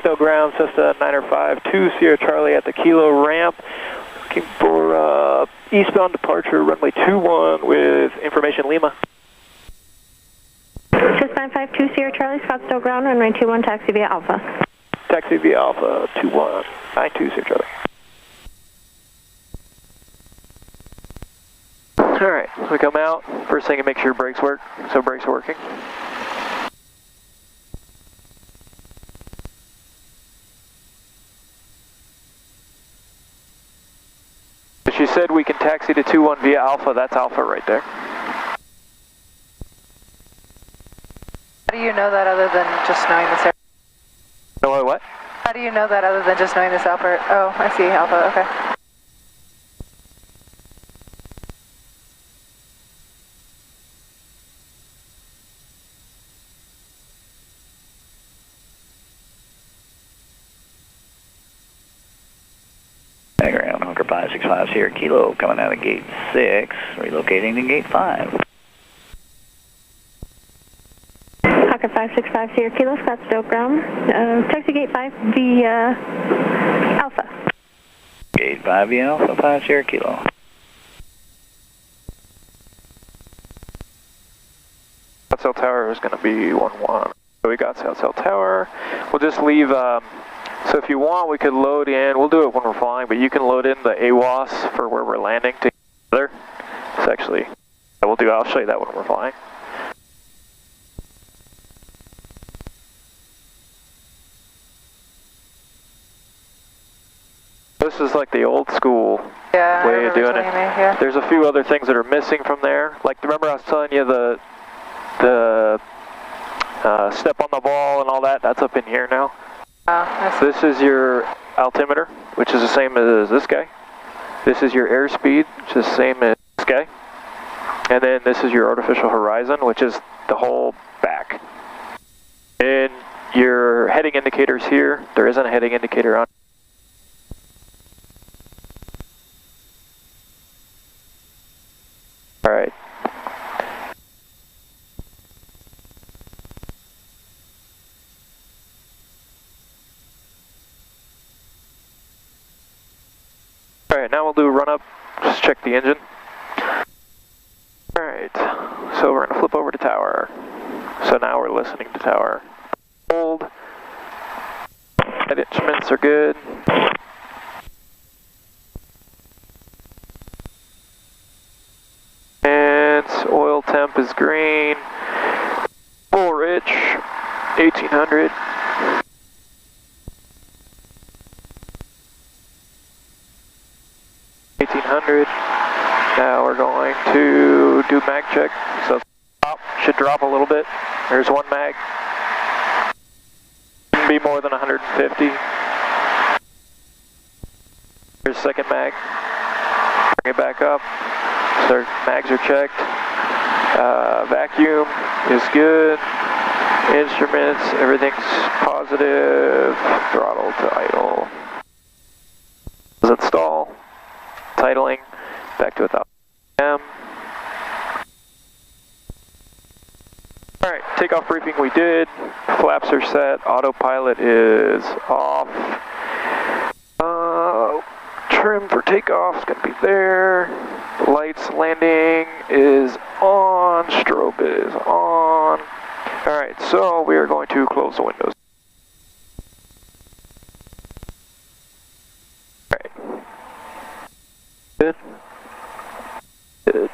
Scottsdale ground, Cessna 952 Sierra Charlie at the Kilo ramp. Looking for eastbound departure, runway 21 with information Lima. Cessna 952 Sierra Charlie, Scottsdale ground, runway 21, taxi via Alpha. Taxi via Alpha 2192 Sierra Charlie. Alright, so we come out. First thing, make sure brakes work. So brakes are working. She said we can taxi to 21 via Alpha. That's Alpha right there. How do you know that other than just knowing this area? No, what? How do you know that other than just knowing this Alpha? Oh, I see, Alpha, okay. Ground, Hunker 565 Sierra Kilo, coming out of gate 6, relocating to gate 5. Hunker 565 Sierra Kilo, Scottsdale ground, taxi gate 5 via Alpha. Gate 5 via Alpha 5 Sierra Kilo. Scottsdale Tower is going to be 1-1. So we got Scottsdale Tower. We'll just leave, so if you want, we could load in, we'll do it when we're flying, but you can load in the AWAS for where we're landing together. It's actually, I'll show you that when we're flying. This is like the old school way of doing it. Yeah. There's a few other things that are missing from there. Like, remember I was telling you the step on the ball and all that? That's up in here now. This is your altimeter, which is the same as this guy. This is your airspeed, which is the same as this guy. And then this is your artificial horizon, which is the whole back. And your heading indicators here, there isn't a heading indicator on. All right. Alright, now we'll do a run up, just check the engine. Alright, so we're going to flip over to tower. So now we're listening to tower. Hold. Head instruments are good. And oil temp is green. Full rich, 1800. Now we're going to do mag check. So should drop a little bit. There's one mag. Shouldn't be more than 150. Here's second mag. Bring it back up. So mags are checked. Vacuum is good. Instruments, everything's positive. Throttle to idle. Does it stall? Titling, back to 1000 m. Alright, takeoff briefing we did. Flaps are set, autopilot is off. Trim for takeoff is going to be there. Lights landing is on, strobe is on. Alright, so we are going to close the windows. Alright. Good. Good.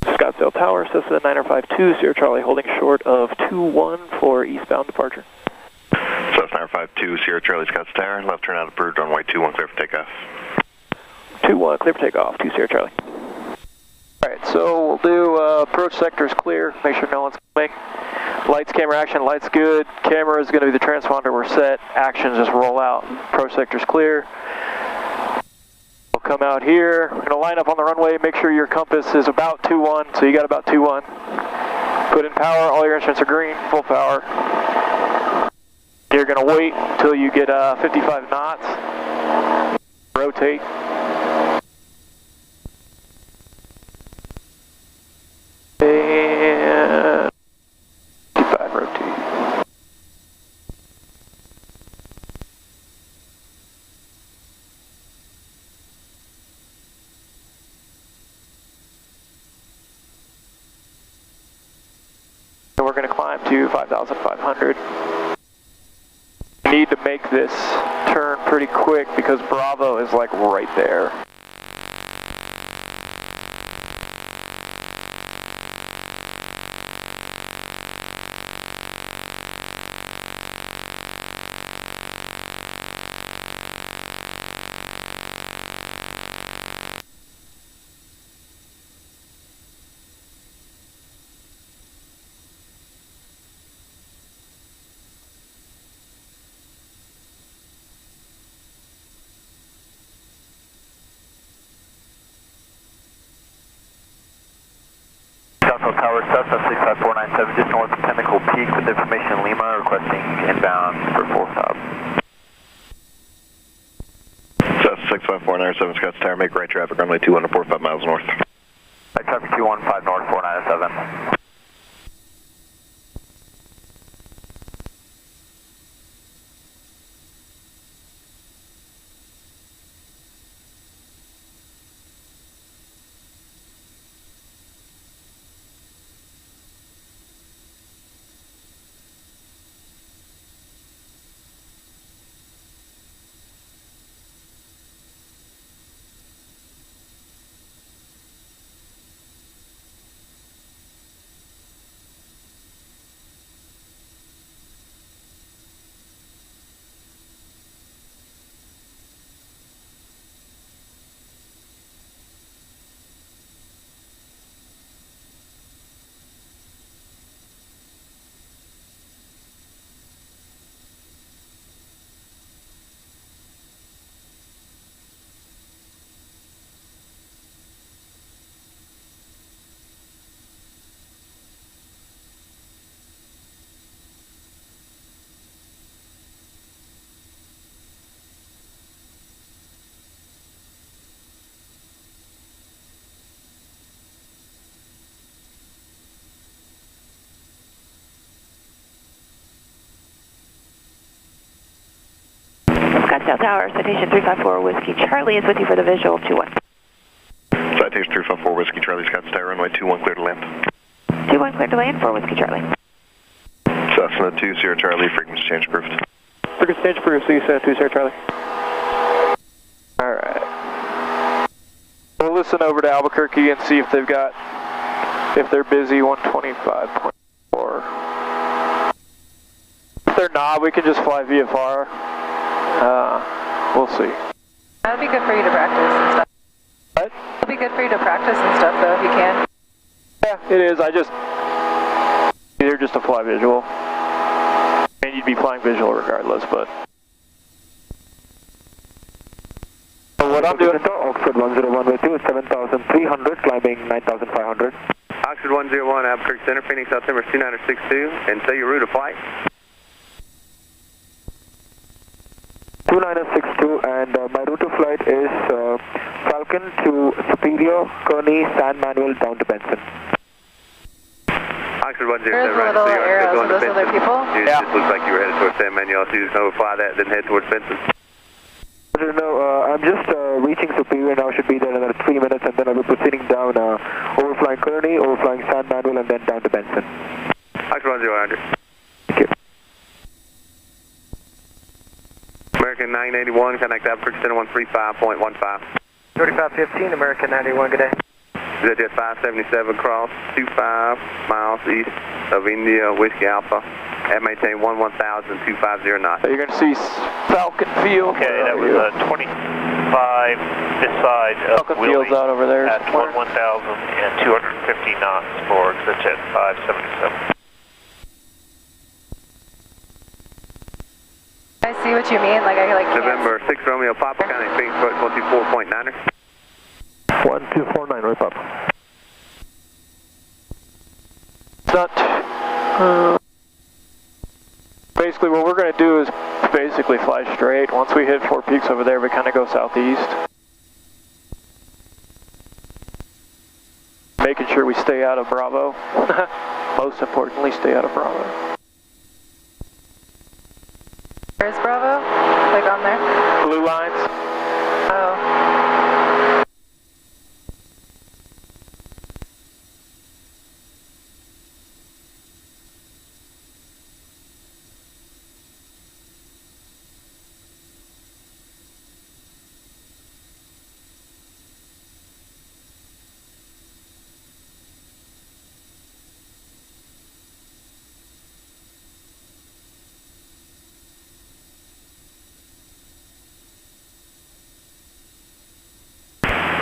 Scottsdale Tower, Cessna 952 Sierra Charlie, holding short of 21 for eastbound departure. Cessna 952 Sierra Charlie, Scottsdale Tower, left turn out approved, runway 21, clear for takeoff. 21, clear for takeoff, 2 Sierra Charlie. Alright, so we'll do approach sectors clear, make sure no one's coming. Lights, camera, action, lights good. Camera is going to be the transponder, we're set. Actions just roll out. Approach sector's clear. We'll come out here. We're going to line up on the runway, make sure your compass is about 2-1, so you got about 2-1. Put in power, all your instruments are green, full power. You're going to wait until you get 55 knots. Rotate. And going to climb to 5,500. Need to make this turn pretty quick because Bravo is like right there. Tower, Cessna 65497, just north of Pinnacle Peak with information Lima, requesting inbound for full stop. Cessna 65497, Scottsdale Tower, make right traffic, runway 2145 miles north. Right traffic 215 north, 497. Scottsdale Tower, citation 354 Whiskey Charlie is with you for the visual 21. Citation 354 Whiskey Charlie, Scottsdale Tower, runway 21 clear to land. 21 clear to land for Whiskey Charlie. Cessna 2 Sierra Charlie, frequency change approved. Frequency change approved, Cessna 2 Sierra Charlie. Alright. We'll listen over to Albuquerque and see if they've got, if they're busy 125.4. If they're not, we can just fly VFR. We'll see. That'd be good for you to practice and stuff. What? It'll be good for you to practice and stuff, though, if you can. Yeah, it is. They're just a fly visual. I mean, you'd be flying visual regardless, but. So what I'm doing. Oxford 101 with you, 7,300, climbing 9,500. Oxford 101, Albuquerque Center, Phoenix, altimeter 2962, and say your route of flight. 2962, and my route of flight is Falcon to Superior, Kearney, San Manuel, down to Benson. Oxford 107, There's right little so you are arrows going of to those other Benson. people? It just looks like you were headed towards San Manuel, so you just notify that, then head towards Benson. No, I'm just reaching Superior now, should be there in another 3 minutes, and then I'll be proceeding down, overflying Kearney, overflying San Manuel, and then down to Benson. Oxford 101. Thank you. American 981, contact Albuquerque Center 135.15. 3515, American 91, good day. ZJ 577 cross 25 miles east of India, Whiskey Alpha, at maintain 110,250 knots. So you're going to see Falcon Field. Okay, that was 25 this side of Falcon Willie Field's out over there. at 1,250 knots for ZJ 577. I see what you mean. Like, I like. November 6 Romeo Papa, counting Phoenix, 124.9er. 1249, right up. It's not. Basically, what we're going to do is basically fly straight. Once we hit Four Peaks over there, we kind of go southeast. Making sure we stay out of Bravo. Most importantly, stay out of Bravo. Where's Bravo? Like on there? Blue lines. Oh.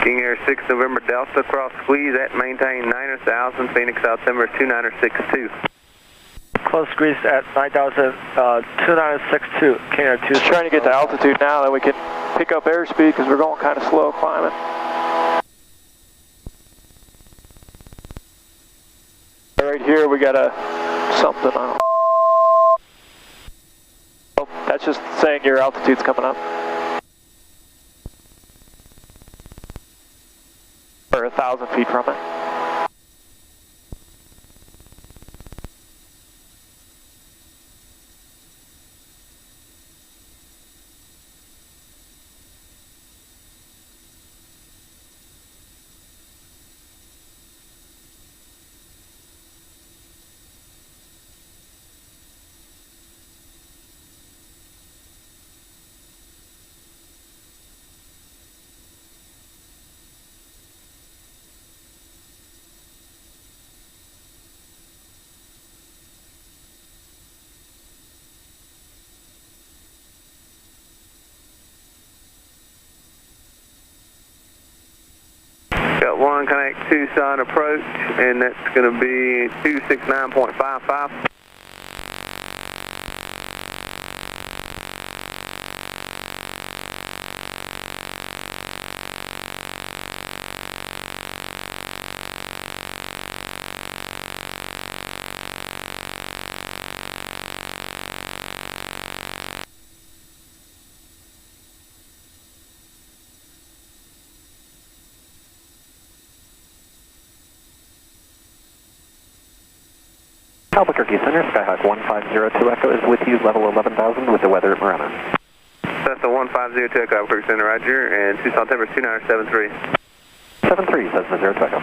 King Air 6 November Delta, cross squeeze at maintain 9,000, Phoenix altimeter 2962. Close squeeze at 9,000, 2962, King Air 2. Just trying to get to altitude now that we can pick up airspeed because we're going kind of slow climbing. Right here we got something on. Oh, that's just saying your altitude's coming up. Or 1,000 feet from it. Got 1 connect Tucson approach, and that's going to be 269.55. Albuquerque Center, Skyhawk 1502 Echo is with you, level 11,000 with the weather at Marana. That's the 1502 Echo, Albuquerque Center, Roger, and Tucson temperature 2973. 73 says the 02 Echo.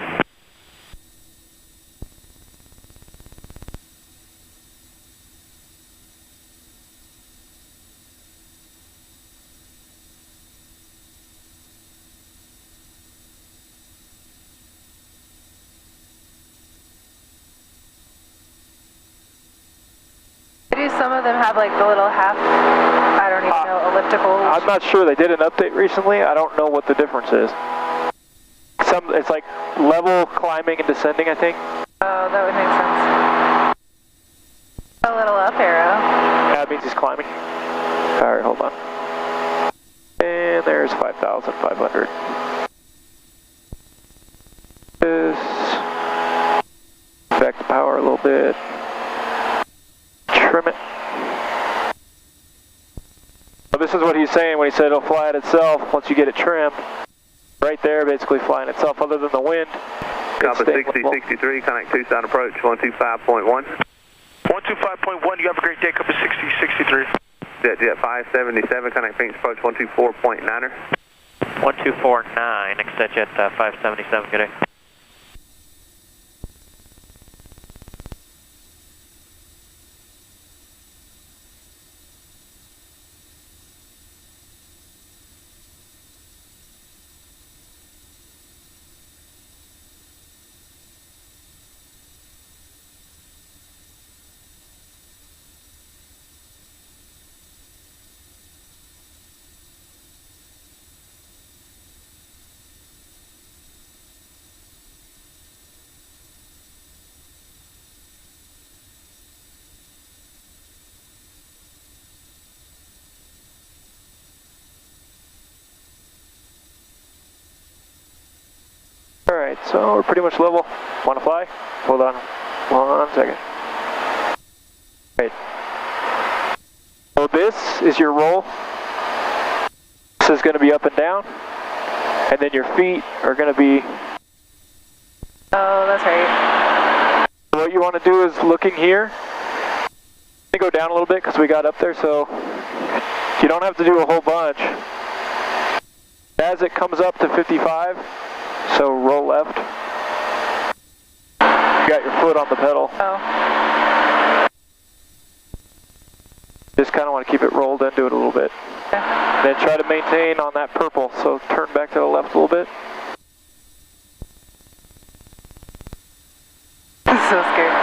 Do some of them have like the little half, I don't even know, elliptical? I'm not sure. They did an update recently. I don't know what the difference is. It's like level climbing and descending, I think. Oh, that would make sense. A little up arrow. Yeah, it means he's climbing. All right, hold on. And there's 5,500. Back the power a little bit. Trim it. Well, this is what he's saying when he said it'll fly it itself once you get it trimmed. Right there, basically flying itself other than the wind. Copy 6063, connect Tucson approach 125.1. 125.1, you have a great day, copy 6063. Jet 577, connect Phoenix approach 124.9er. 1249, exit jet 577, good day. Alright, so we're pretty much level. Want to fly? Hold on 1 second. Right. So this is your roll. This is going to be up and down. And then your feet are going to be... Oh, that's right. What you want to do is looking here. Let me go down a little bit because we got up there, so you don't have to do a whole bunch. As it comes up to 55, so roll left. You got your foot on the pedal. Oh. Just kind of want to keep it rolled into it a little bit. Okay. Then try to maintain on that purple, so turn back to the left a little bit. So scared.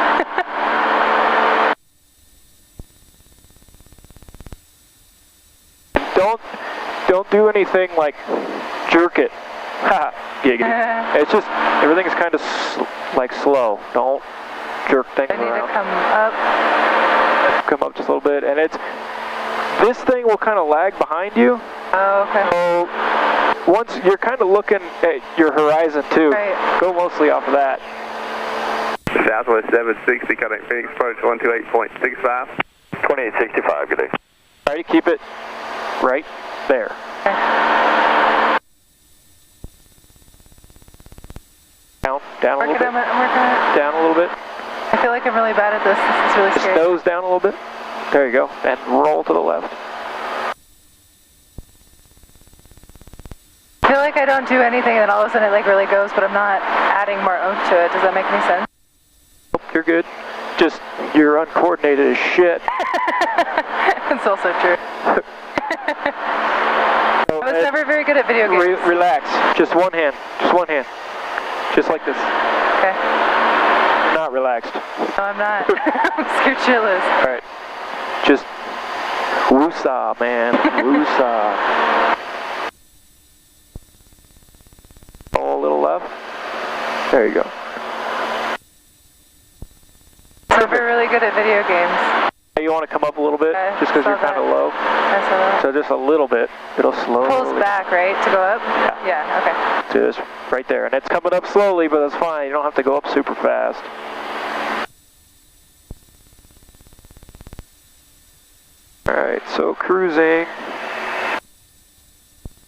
Don't do anything like jerk it. Ha! Giggity. It's just, everything's kind of like slow. Don't jerk things around. I need to come up. Come up just a little bit, and this thing will kind of lag behind you. Oh, okay. So once you're kind of looking at your horizon too, right. Go mostly off of that. Southwest 760, contact Phoenix approach 128.65. 2865, good day. All right, keep it right there. Okay. Down a little bit. I'm working on it. Down a little bit. I feel like I'm really bad at this. This is really Just scary. nose down a little bit. There you go. And roll to the left. I feel like I don't do anything and then all of a sudden it like really goes, but I'm not adding more oomph to it. Does that make any sense? Nope, you're good. Just, you're uncoordinated as shit. It's also true. I was never very good at video games. Relax. Just one hand. Just one hand. Just like this. Okay. You're not relaxed. No, I'm not. I'm scared shitless. Alright. Just woosah, man. Woosah. A little left. There you go. So we're really good at video games. You want to come up a little bit, just because you're kind of low. I saw that. So just a little bit. It'll slowly. Pulls back, right, to go up? Yeah. Yeah, okay. Just right there. And it's coming up slowly, but that's fine. You don't have to go up super fast. Alright, so cruising.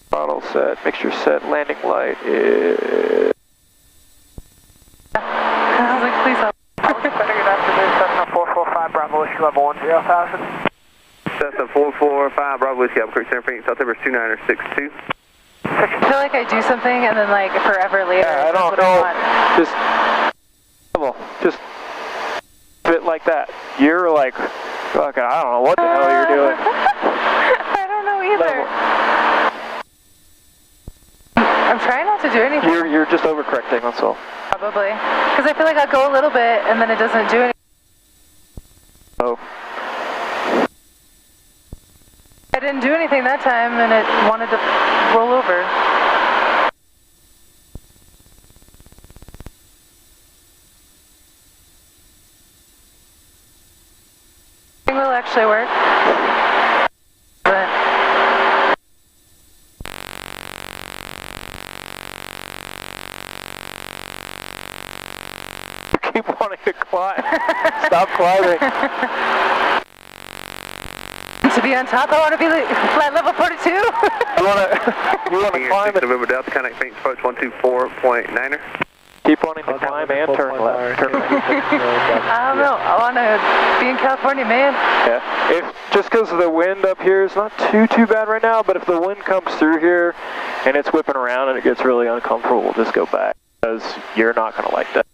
Throttle set, mixture set, landing light is... I was like, please help. Better get after this, Cessna 445 Bravo Whiskey Level 10,000. Cessna 445 Bravo Whiskey, Albuquerque Center, Phoenix, Altimeter 2962. I feel like I do something and then like forever later. Yeah, I don't know. Just a bit like that. You're like, fucking, I don't know what the hell you're doing. I don't know either. I'm trying not to do anything. You're just overcorrecting, that's all. Probably. Because I feel like I'll go a little bit and then it doesn't do anything. Oh. I didn't do anything that time and it wanted to roll over. I think will actually work. But You keep wanting to climb. Stop climbing. to be on top, I want to be flight level 42. You want to climb it. November Delta, contact Phoenix approach 124.9er. Keep wanting to climb and turn left. Turn left. I don't know. I want to be in California, man. Yeah. Just because the wind up here is not too bad right now, but if the wind comes through here and it's whipping around and it gets really uncomfortable, we'll just go back because you're not going to like that.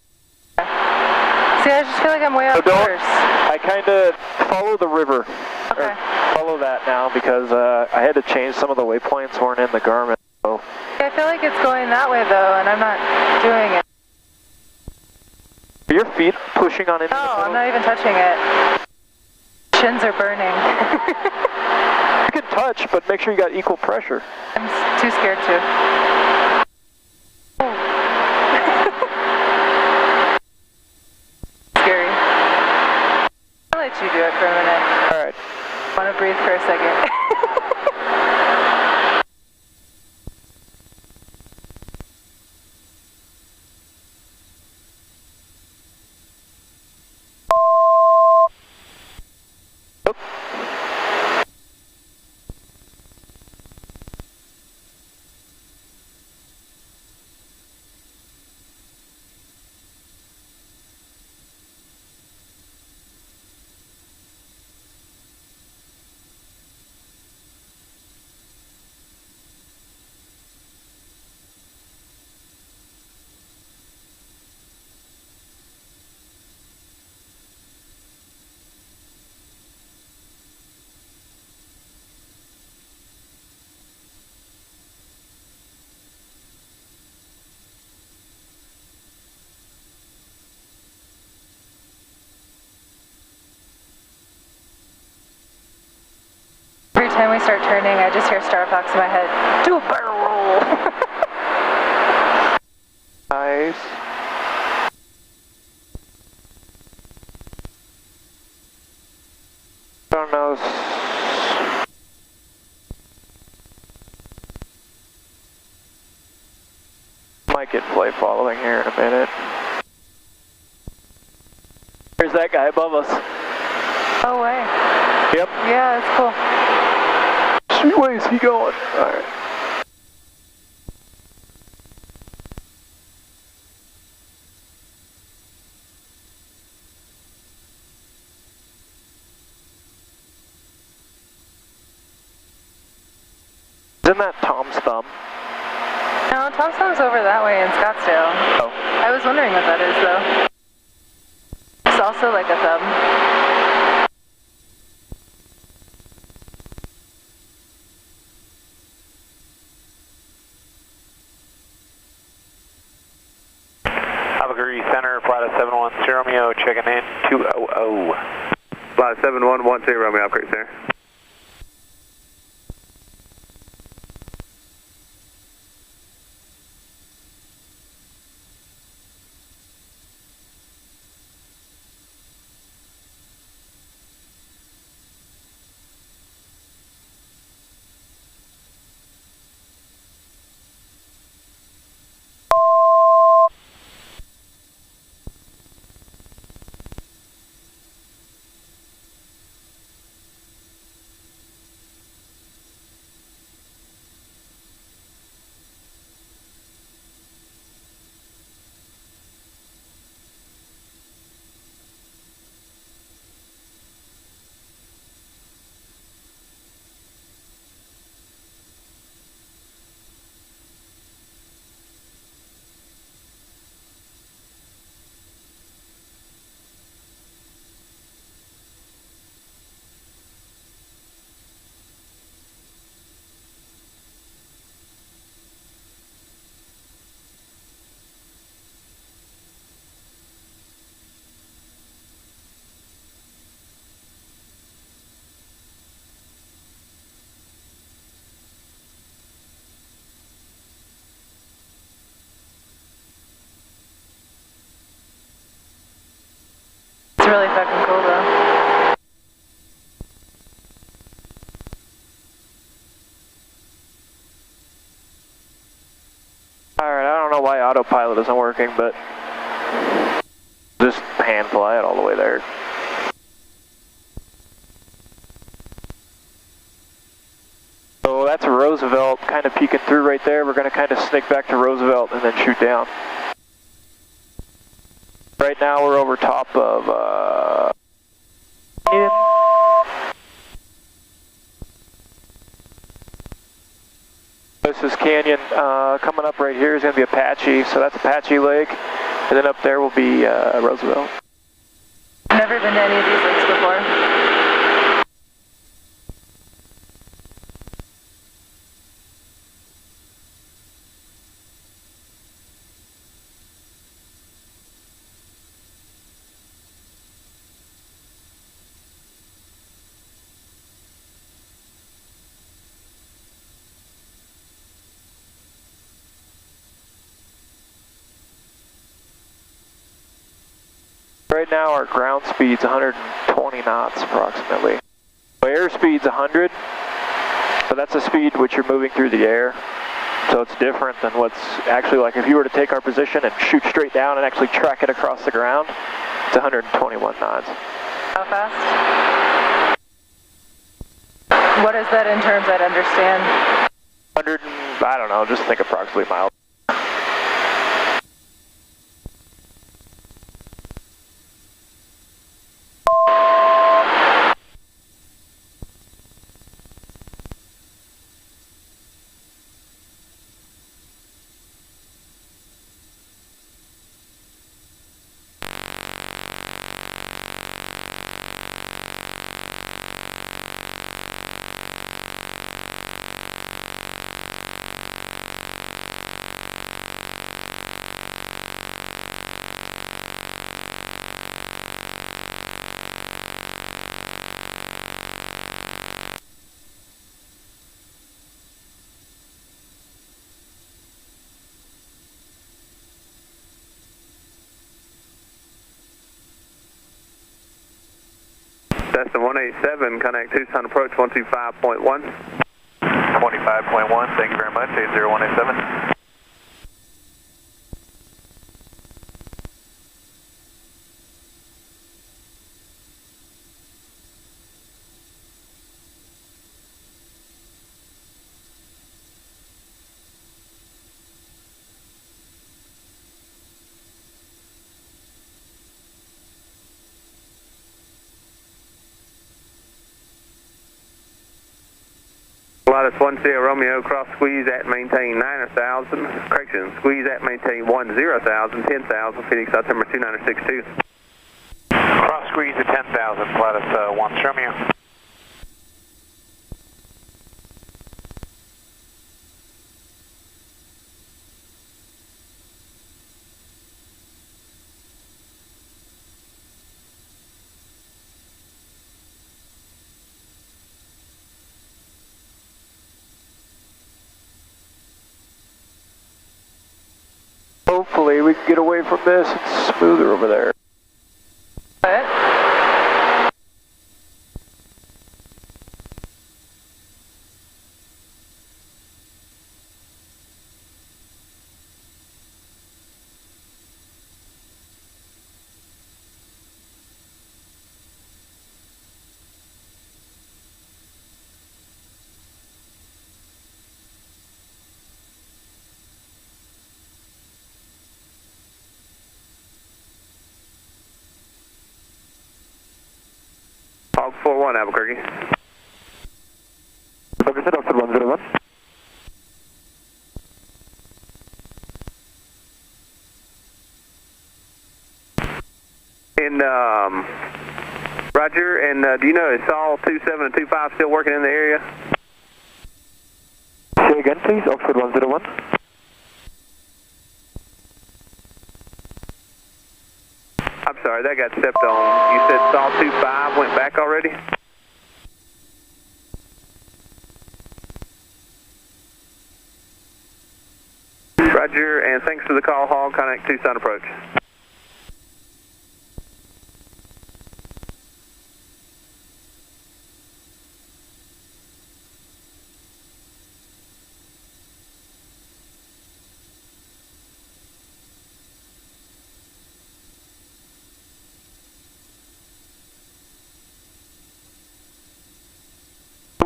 See, I just feel like I'm way off course. I kind of follow the river. Okay. Follow that now because I had to change some of the waypoints weren't in the Garmin. So. I feel like it's going that way though, and I'm not doing it. Are your feet pushing on into the boat? I'm not even touching it. Shins are burning. You can touch, but make sure you got equal pressure. I'm too scared to. Scary. I'll let you do it for a minute. All right. I want to breathe for a second. Every time we start turning, I just hear Star Fox in my head. Do a barrel roll. ground nose. Might get flight following here in a minute. There's that guy above us. Oh, way. Yep. Yeah, that's cool. Sweet way is he going? Alright. Isn't that Tom's thumb? No, Tom's thumb's over that way in Scottsdale. Oh. I was wondering what that is, though. It's also like a thumb. Albuquerque Center, flight of 710 Romeo, checking in 200. Flight 7112 Romeo, Albuquerque Center. It's really fucking cool, though. Alright, I don't know why autopilot isn't working, but just hand fly it all the way there. So that's Roosevelt kind of peeking through right there. We're going to kind of sneak back to Roosevelt and then shoot down. Right now we're over top of this is Canyon. Coming up right here is going to be Apache, so that's Apache Lake, and then up there will be Roosevelt. I've never been to any of these lakes before. Right now our ground speed's 120 knots approximately. So airspeed's 100, so that's the speed which you're moving through the air. So it's different than what's actually like if you were to take our position and shoot straight down and actually track it across the ground, it's 121 knots. How fast? What is that in terms I'd understand? 100, I don't know, just think approximately miles. Cessna 187, contact Tucson approach 125.1. 25.1, thank you very much, 80187. Lotus 10 Romeo, cross squeeze at maintain 9,000. Correction, squeeze at maintain 10,000, 10,000, Phoenix September 2962. Cross squeeze at 10,000, Lotus 1 Romeo. Hopefully we can get away from this. It's smoother over there. Hog 41 Albuquerque. Albuquerque, Oxford 101. And Roger, and do you know, is Saul 27 and 25 still working in the area? Say again, please, Oxford 101. I'm sorry, that got stepped on. You said Saul 25 went back already? Roger, and thanks for the call, Hog. Contact Tucson approach.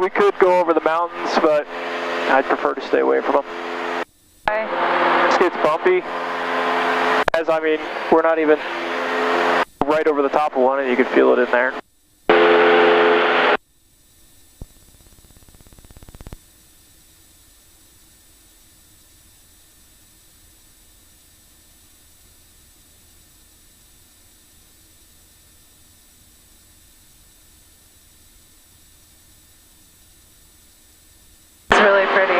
We could go over the mountains, but I'd prefer to stay away from them. Okay. This gets bumpy. As I mean, we're not even right over the top of one, and you can feel it in there. Really pretty.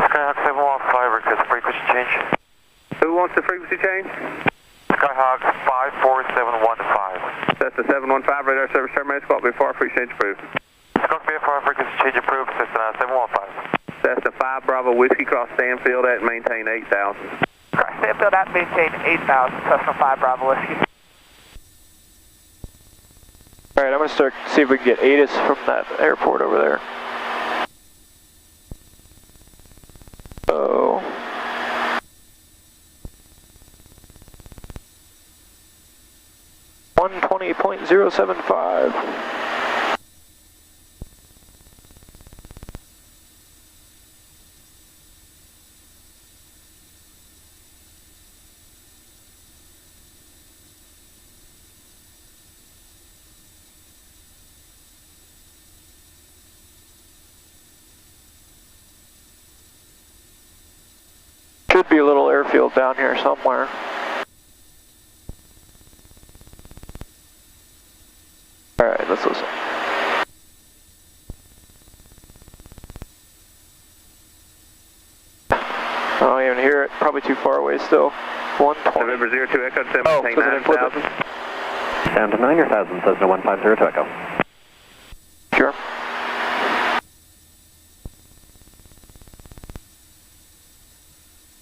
Skyhawk 715, request frequency change. Who wants the frequency change? Skyhawk 54715. That's the 715 radar service terminated. Squawk before frequency change approved. Squawk BFR frequency change approved, Cessna 715. That's the 5 Bravo Whiskey cross Stanfield at maintain 8,000. Cross Stanfield at maintain 8,000, Cessna 5 Bravo Whiskey. Alright, I'm going to start see if we can get ATIS from that airport over there. Oh. .075. Should be a little airfield down here somewhere. Alright, let's listen. I don't even hear it. Probably too far away still. 120. November 02 Echo, Oh, maintain 9,000. Down to 9,000, Cessna 150 Echo. Sure.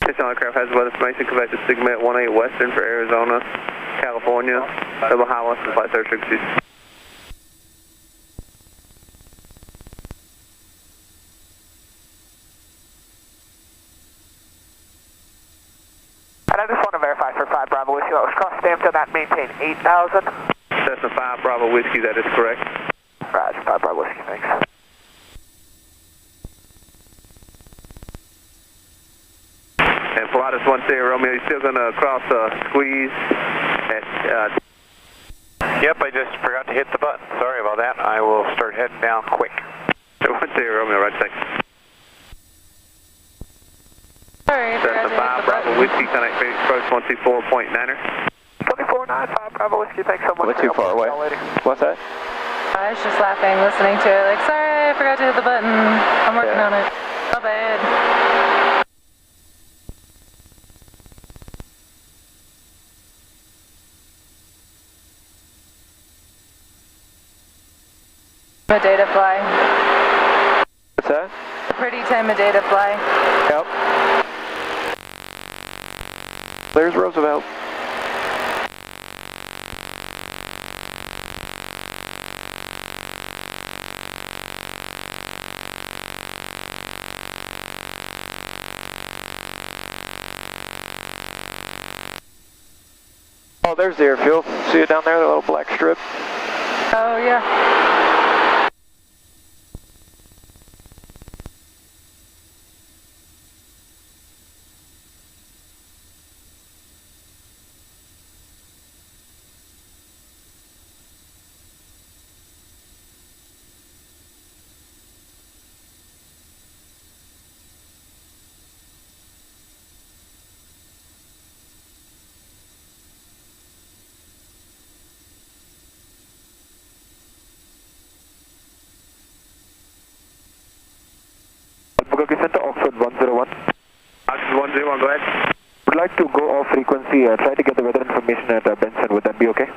Tucson aircraft has weather information. Convected Sigma 18 Western for Arizona, California. Double high Western flight 36. maintain 8,000. Cessna 5 Bravo Whiskey, that is correct. Roger, 5 Bravo Whiskey, thanks. And Pilatus 1 Sierra Romeo, you still going to cross squeeze at... Yep, I just forgot to hit the button. Sorry about that. I will start heading down quick. 1 Sierra Romeo, right, thanks. Sorry, I forgot to Cessna hit 5 the Bravo button. Whiskey, connect Phoenix approach 124.9er. 2495 Bravo Whiskey, thanks so much. We're too far away. What's that? I was just laughing, listening to it. Like, sorry, I forgot to hit the button. I'm working on it. My bad. A day to fly. What's that? A pretty time of day to fly. Yep. There's Roosevelt. Oh, there's the airfield. See it down there, the little black strip? Oh, yeah. Albuquerque Center, Oxford 101. Oxford 101, go ahead. Would like to go off frequency, try to get the weather information at Benson. Would that be okay?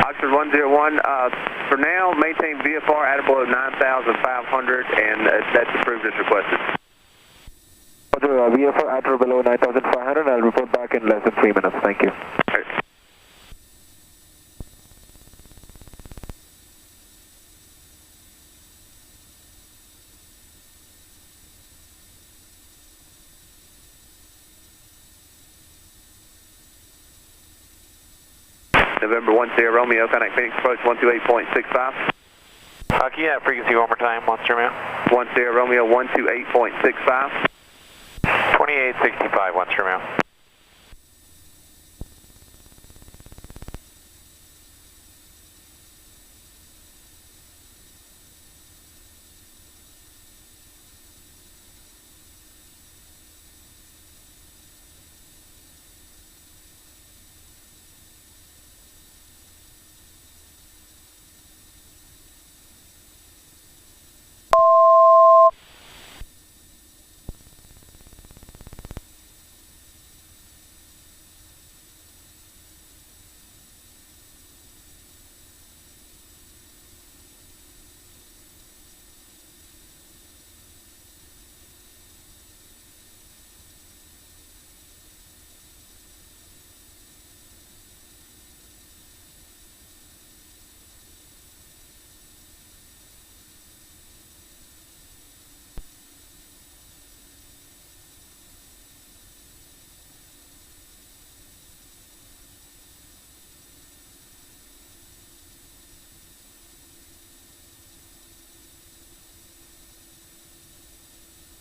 Oxford 101, for now, maintain VFR at or below 9,500, and that's approved as requested. Roger, VFR at or below 9,500. I'll report back in less than 3 minutes. Thank you. Right. November 10 Romeo, connect Phoenix approach 128.65. Can you have frequency one more time, 10 Romeo? 10 Romeo 128.65. 2865, 10 Romeo.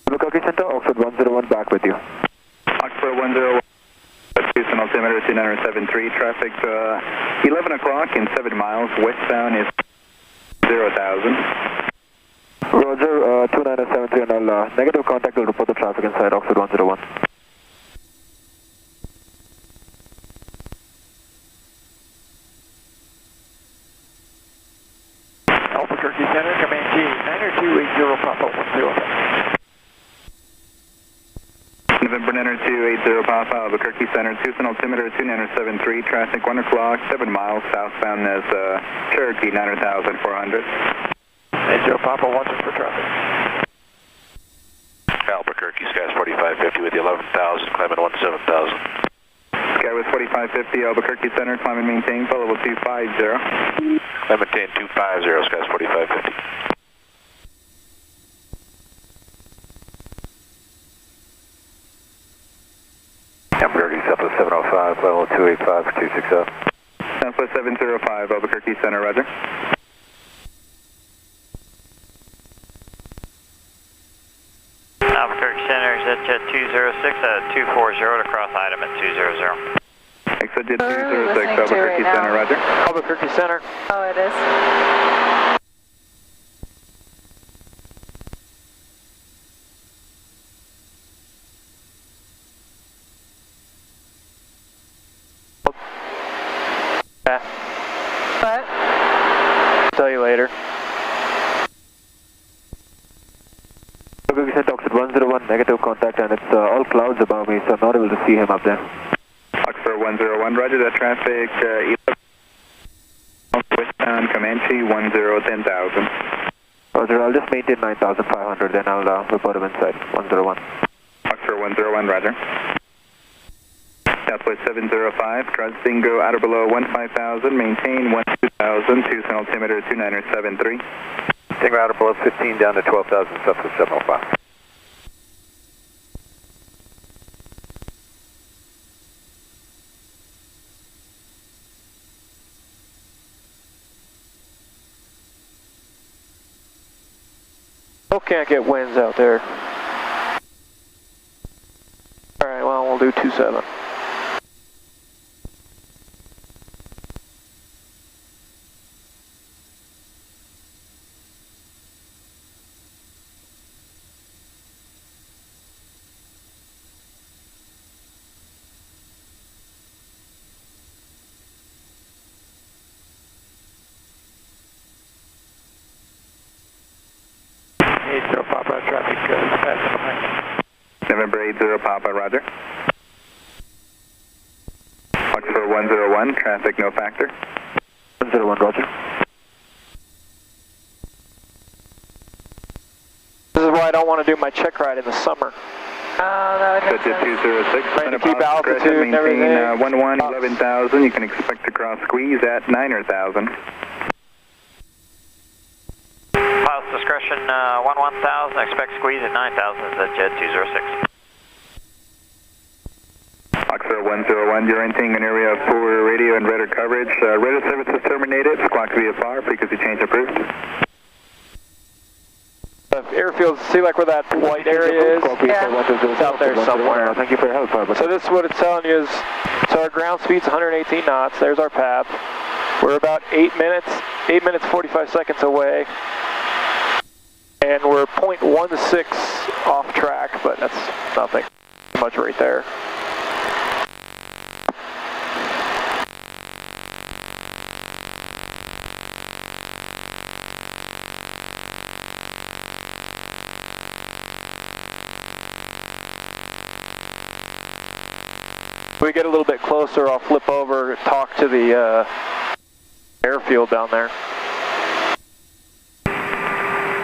Albuquerque Center, Oxford 101, back with you. Oxford 101, Houston altimeter 2973, traffic 11 o'clock and 7 miles, westbound is 0,000. Roger, 2973, and I'll negative contact will report the traffic inside Oxford 101. Albuquerque Center, Command G, 90280 Papa 10. November 280 Papa, Albuquerque Center, Houston altimeter 2973, traffic 1 o'clock, 7 miles, southbound as Cherokee 90400. 80 Papa, watching for traffic. Albuquerque, Skies 4550 with the 11,000, climbing 17,000. Sky with 4550, Albuquerque Center, climb and maintain, follow 250. Climb maintain 250, Skies 4550. Albuquerque Southwest 705, level 285 for 260. Southwest 705, Albuquerque Center, roger. Albuquerque Center is at jet 206 at 240 to cross item at 200. Exit jet 206, Albuquerque Center, roger. Albuquerque Center. Oh, it is. Yeah. What? Tell you later. Albuquerque Center, Oxford 101, negative contact, and it's all clouds above me, so I'm not able to see him up there. Oxford 101, roger that traffic, westbound Comanche 10,000. Roger, I'll just maintain 9,500, then I'll report him inside, 101. Oxford 101, roger. Southwest 705, crossing go out or below 15,000, maintain 12,000, Tucson altimeter 2973. Tango out or below 15 down to 12,000, Southwest 705. Still can't get winds out there. Alright, well, we'll do 27. November 80 Papa, roger. Oxford 101, traffic no factor. 101, roger. This is why I don't want to do my check ride in the summer. Oh, that would make Jet sense. 206, Trying to keep altitude and everything. maintain 11,000. You can expect to cross squeeze at 9,000. Pilot's discretion 11,000, expect squeeze at 9,000 is at jet 206. Oxford 101, you're entering an area of poor radio and radar coverage. Radar service is terminated. Squawk VFR, frequency change approved. Airfield, see like where that white area is? Yeah. It's out there somewhere. Thank you for your help, So this is what it's telling you is, so our ground speed's 118 knots, there's our path. We're about 8 minutes 45 seconds away. And we're 0.16 off track, but that's nothing much right there. If we get a little bit closer, I'll flip over, talk to the airfield down there.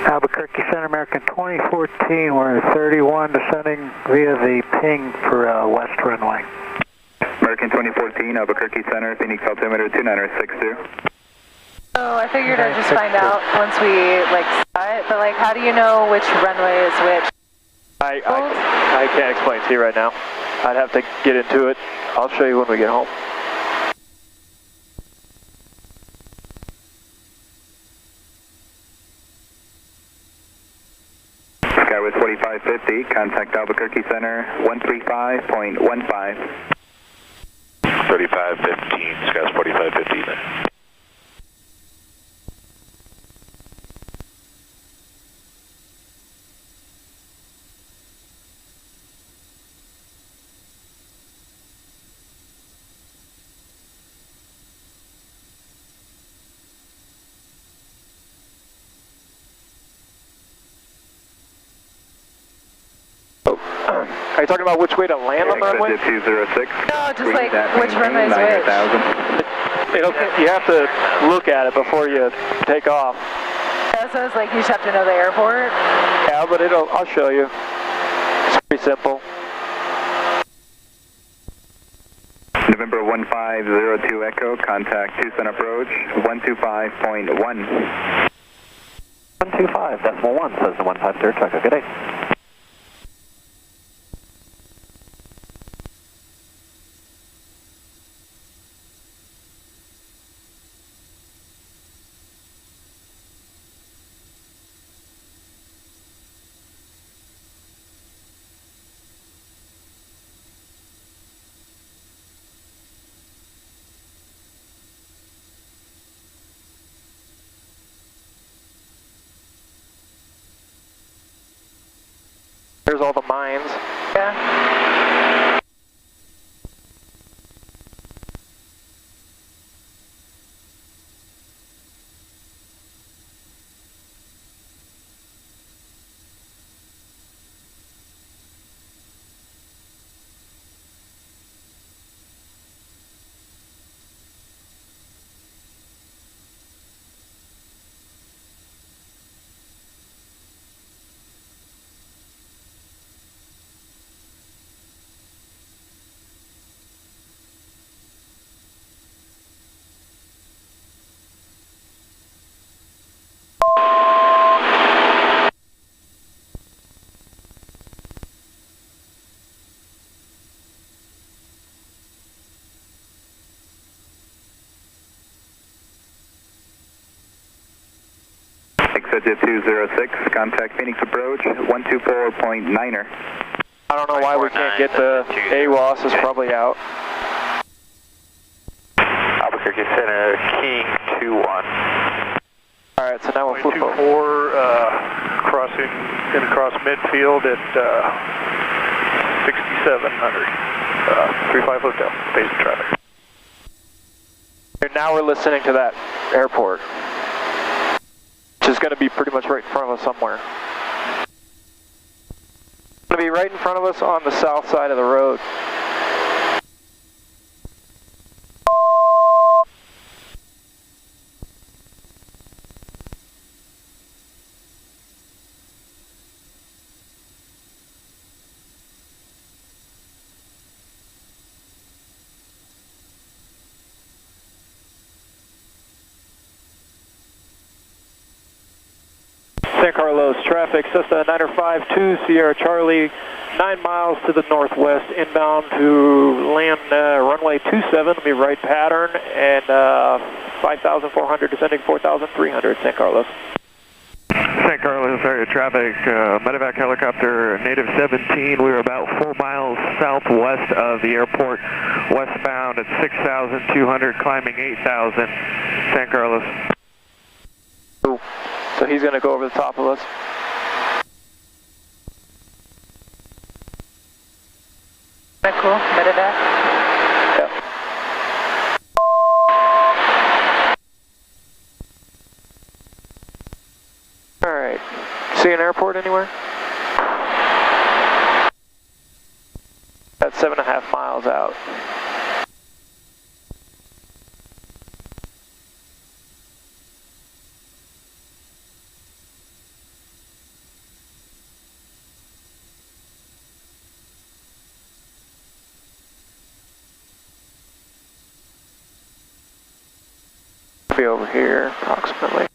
Albuquerque Center, American 2014, we're at 31, descending via the ping for west runway. American 2014, Albuquerque Center, Phoenix altimeter 2962. Oh, I figured I'd just find out once we saw it, but how do you know which runway is which? I can't explain to you right now. I'd have to get into it. I'll show you when we get home. Skywest 4550, contact Albuquerque Center 135.15. 3515, Skywest 4550 then. Are you talking about which way to land on the runway? Exit 206. No, just which runway is which. You have to look at it before you take off. Yeah, so it's you just have to know the airport? Yeah, but I'll show you. It's pretty simple. November 1502 Echo, contact Tucson approach 125.1. 125.1 says the 153 tracker. Good day. There's all the mines. Yeah. Exit 206, contact Phoenix approach, 124.9er. I don't know why we can't get the AWAS, is probably out. Albuquerque Center, King 21. Alright, so now we'll flip over. 24, crossing, going to cross midfield at 6700. 35 Hotel, base of traffic. And now we're listening to that airport, which is going to be pretty much right in front of us somewhere. It's going to be right in front of us on the south side of the road. San Carlos traffic, Cessna 952 Sierra Charlie, 9 miles to the northwest, inbound to land runway 27, be right pattern, and 5,400 descending 4,300, San Carlos. San Carlos area traffic, medevac helicopter, native 17, we were about 4 miles southwest of the airport, westbound at 6,200, climbing 8,000, San Carlos. Ooh. So he's going to go over the top of us. Cool, medevac. Yep. Alright. See an airport anywhere? That's 7.5 miles out. Be over here approximately.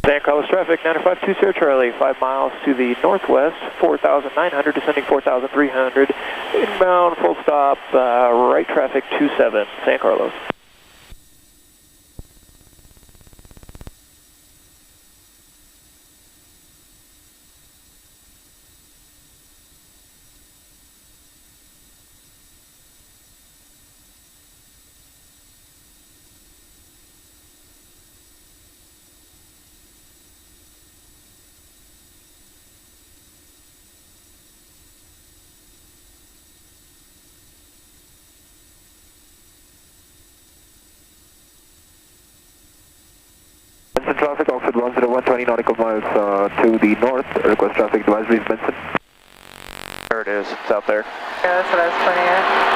San Carlos traffic, 952 Sierra Charlie, 5 miles to the northwest, 4,900, descending 4,300, inbound, full stop, right traffic 27, San Carlos. Traffic, Oxford 10120 nautical miles to the north. Request traffic advisories, Benson. There it is, it's out there. Yeah, that's what I was pointing at.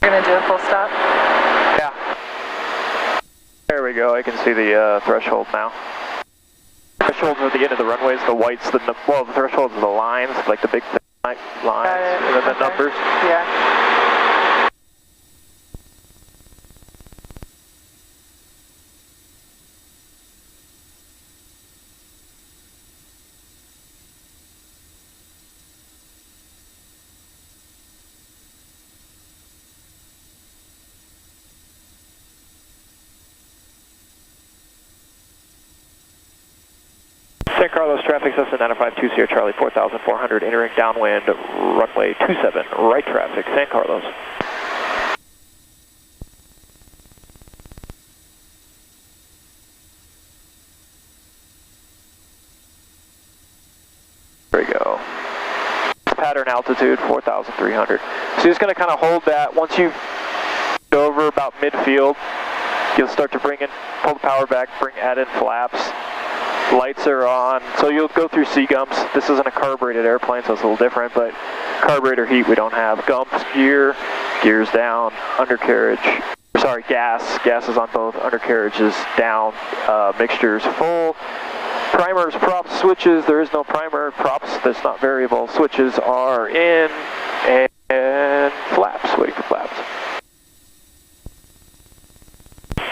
You're going to do a full stop? Yeah. There we you go, I can see the threshold now. Thresholds are the end of the runways, the whites, the thresholds are the lines, like the big lines, and then the numbers. Yeah. San Carlos traffic, Cessna 952 Sierra Charlie 4400, entering downwind, runway 27, right traffic, San Carlos. There we go. Pattern altitude 4,300. So you're just going to kind of hold that. Once you go over about midfield, you'll start to pull the power back, add in flaps. Lights are on, so you'll go through C-gumps. This isn't a carbureted airplane, so it's a little different, but carburetor heat we don't have. Gumps, gears down, undercarriage, sorry, gas is on both, undercarriage is down, mixtures full. Primers, props, switches, there is no primer, props, that's not variable. Switches are in, and flaps, waiting for flaps.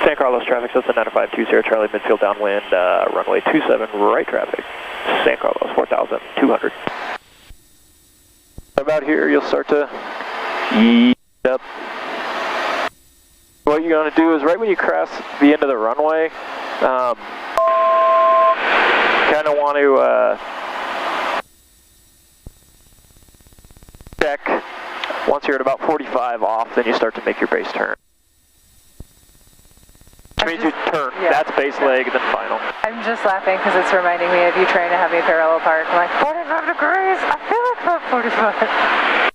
San Carlos traffic, Cessna 952 Sierra Charlie, midfield downwind, runway 27, right traffic, San Carlos, 4,200. About here, you'll start to ease up. What you're going to do is right when you cross the end of the runway, kind of want to check, once you're at about 45 off, then you start to make your base turn. Which means you turn, that's base leg, and then final. I'm just laughing because it's reminding me of you trying to have me parallel park. I'm like, 45 degrees, I feel like about 45.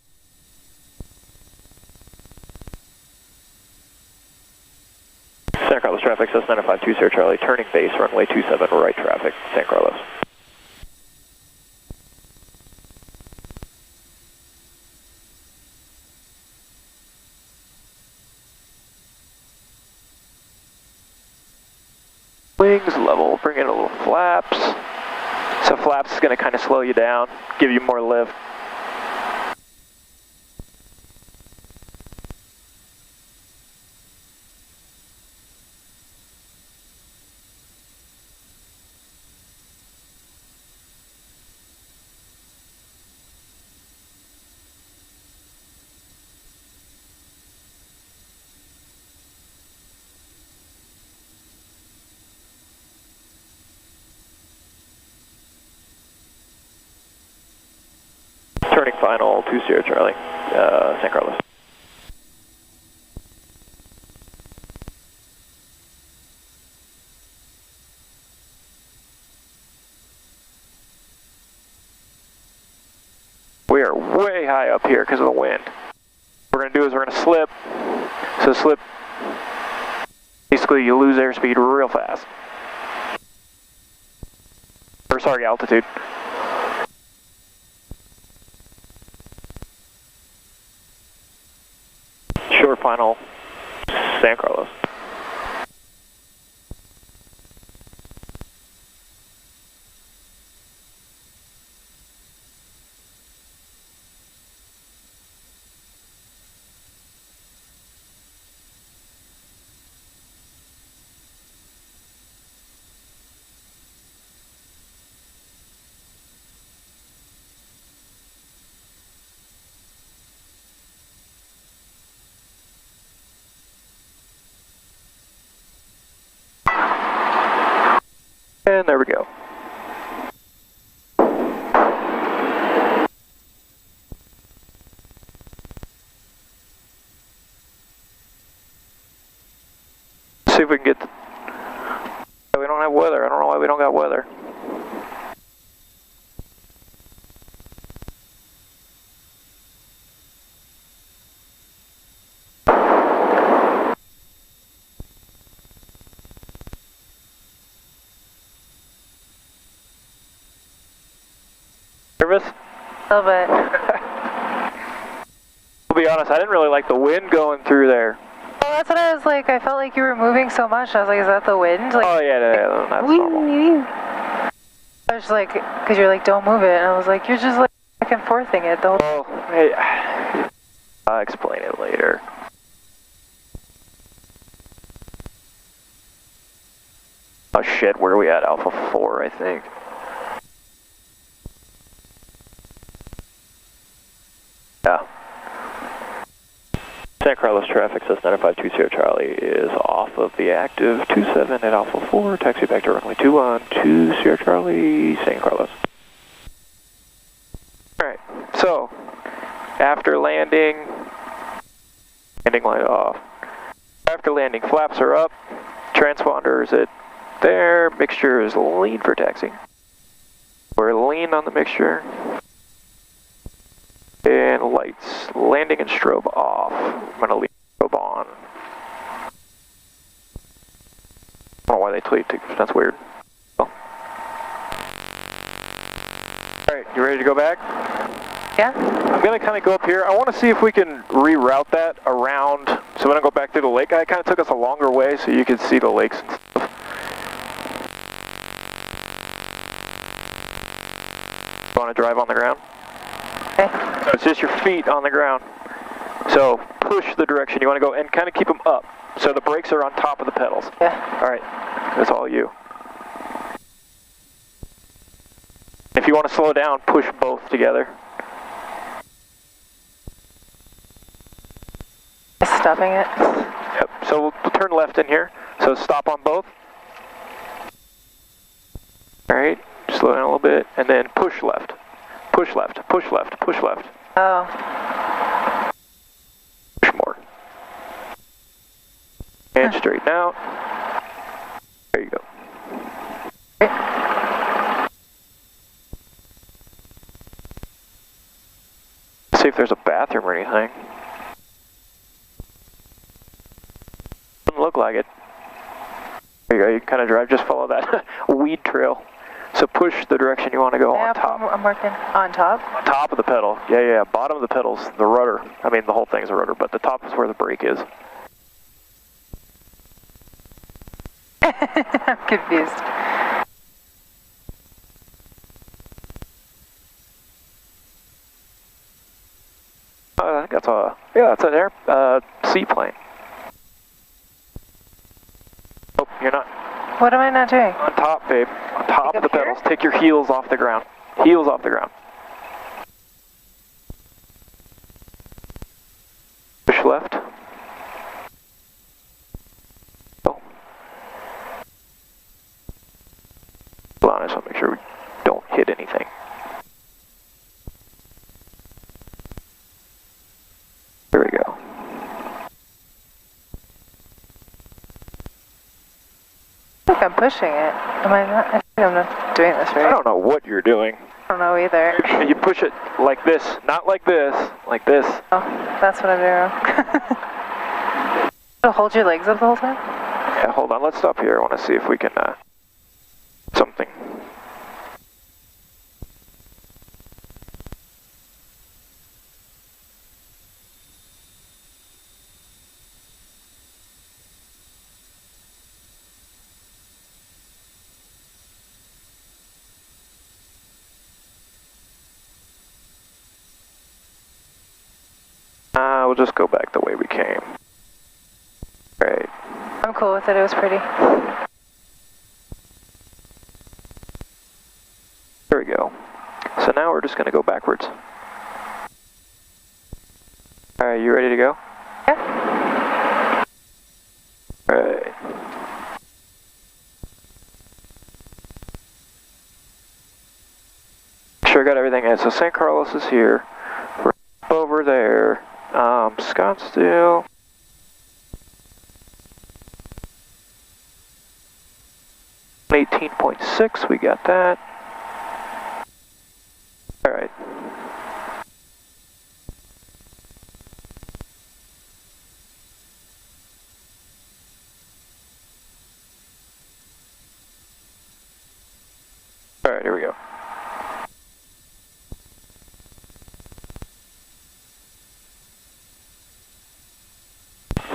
San Carlos traffic, Cessna 952 Sierra Charlie, turning base, runway 27, right traffic, San Carlos. Wings level, bring in a little flaps. So flaps is going to kind of slow you down, give you more lift. Turning final, 2 Sierra Charlie, San Carlos. We are way high up here because of the wind. What we're going to do is we're going to slip. So slip, basically you lose airspeed real fast. Or sorry, altitude. Short final, San Carlos. And there we go. See if we can get. We don't have weather. I don't know why we don't got weather. Nervous? A little bit. I'll be honest, I didn't really like the wind going through there. Oh, that's what I was like. I felt like you were moving so much. I was like, is that the wind? Like, oh, yeah, that's normal. I was like, because you're like, don't move it. And I was like, you're just like back and forthing it. Don't. Well, hey, I'll explain it later. Oh shit, where are we at? Alpha 4, I think. Yeah. San Carlos traffic says 9520 Charlie is off of the active 27 at Alpha 4. Taxi back to runway 21 to Sierra Charlie, San Carlos. Alright, so after landing light off. After landing, flaps are up, transponder is at there, mixture is lean for taxi. We're lean on the mixture. And lights, landing and strobe off. I'm going to leave strobe on. I don't know why they tweaked it, that's weird. Oh. Alright, you ready to go back? Yeah. I'm going to kind of go up here. I want to see if we can reroute that around, so we don't go back through the lake. It kind of took us a longer way so you could see the lakes and stuff. You want to drive on the ground? Okay. So it's just your feet on the ground. So push the direction you want to go and kind of keep them up. So the brakes are on top of the pedals. Yeah. All right. That's all you. If you want to slow down, push both together. Stopping it? Yep. So we'll turn left in here. So stop on both. All right. Slow down a little bit and then push left. Push left, push left, push left. Oh. Push more. And straighten out. There you go. See if there's a bathroom or anything. Doesn't look like it. There you go, you can kind of drive, just follow that weed trail. So push the direction you want to go on top. I'm working. On top? On top of the pedal. Yeah. Bottom of the pedal's the rudder. I mean, the whole thing's a rudder, but the top is where the brake is. I'm confused. I think that's a, yeah, that's an air, seaplane. Oh, you're not. What am I not doing? On top, babe. On top of the pedals. Take your heels off the ground. Heels off the ground. Push left. Oh. Hold on, I just want to make sure we don't hit anything. There we go. I think I'm pushing it. Am I not? I think I'm not doing this right. I don't know what you're doing. I don't know either. You push it like this, not like this, like this. Oh, that's what I'm doing. So hold your legs up the whole time? Yeah, hold on. Let's stop here. I want to see if we can, something. We'll just go back the way we came. Right. I'm cool with it. It was pretty. There we go. So now we're just going to go backwards. All right, you ready to go? Yeah. All right. Sure got everything in. So San Carlos is here. We're over there. Scottsdale. $18.6, we got that. All right. All right, here we go.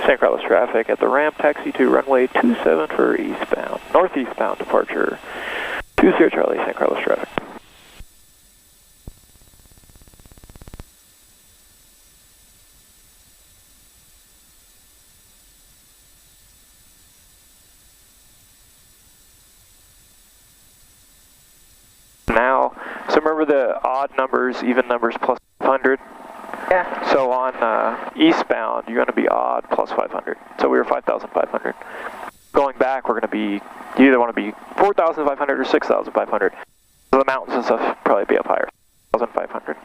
San Carlos traffic at the ramp, taxi to runway 27 for eastbound, northeastbound departure. 2 Sierra Charlie, San Carlos traffic. Now, so remember the odd numbers, even numbers plus 500? Yeah. So on eastbound, you're going to be odd plus 500. So we were 5,500. Going back, we're going to be, you either want to be 4,500 or 6,500. So the mountains and stuff probably be up higher, 1,500.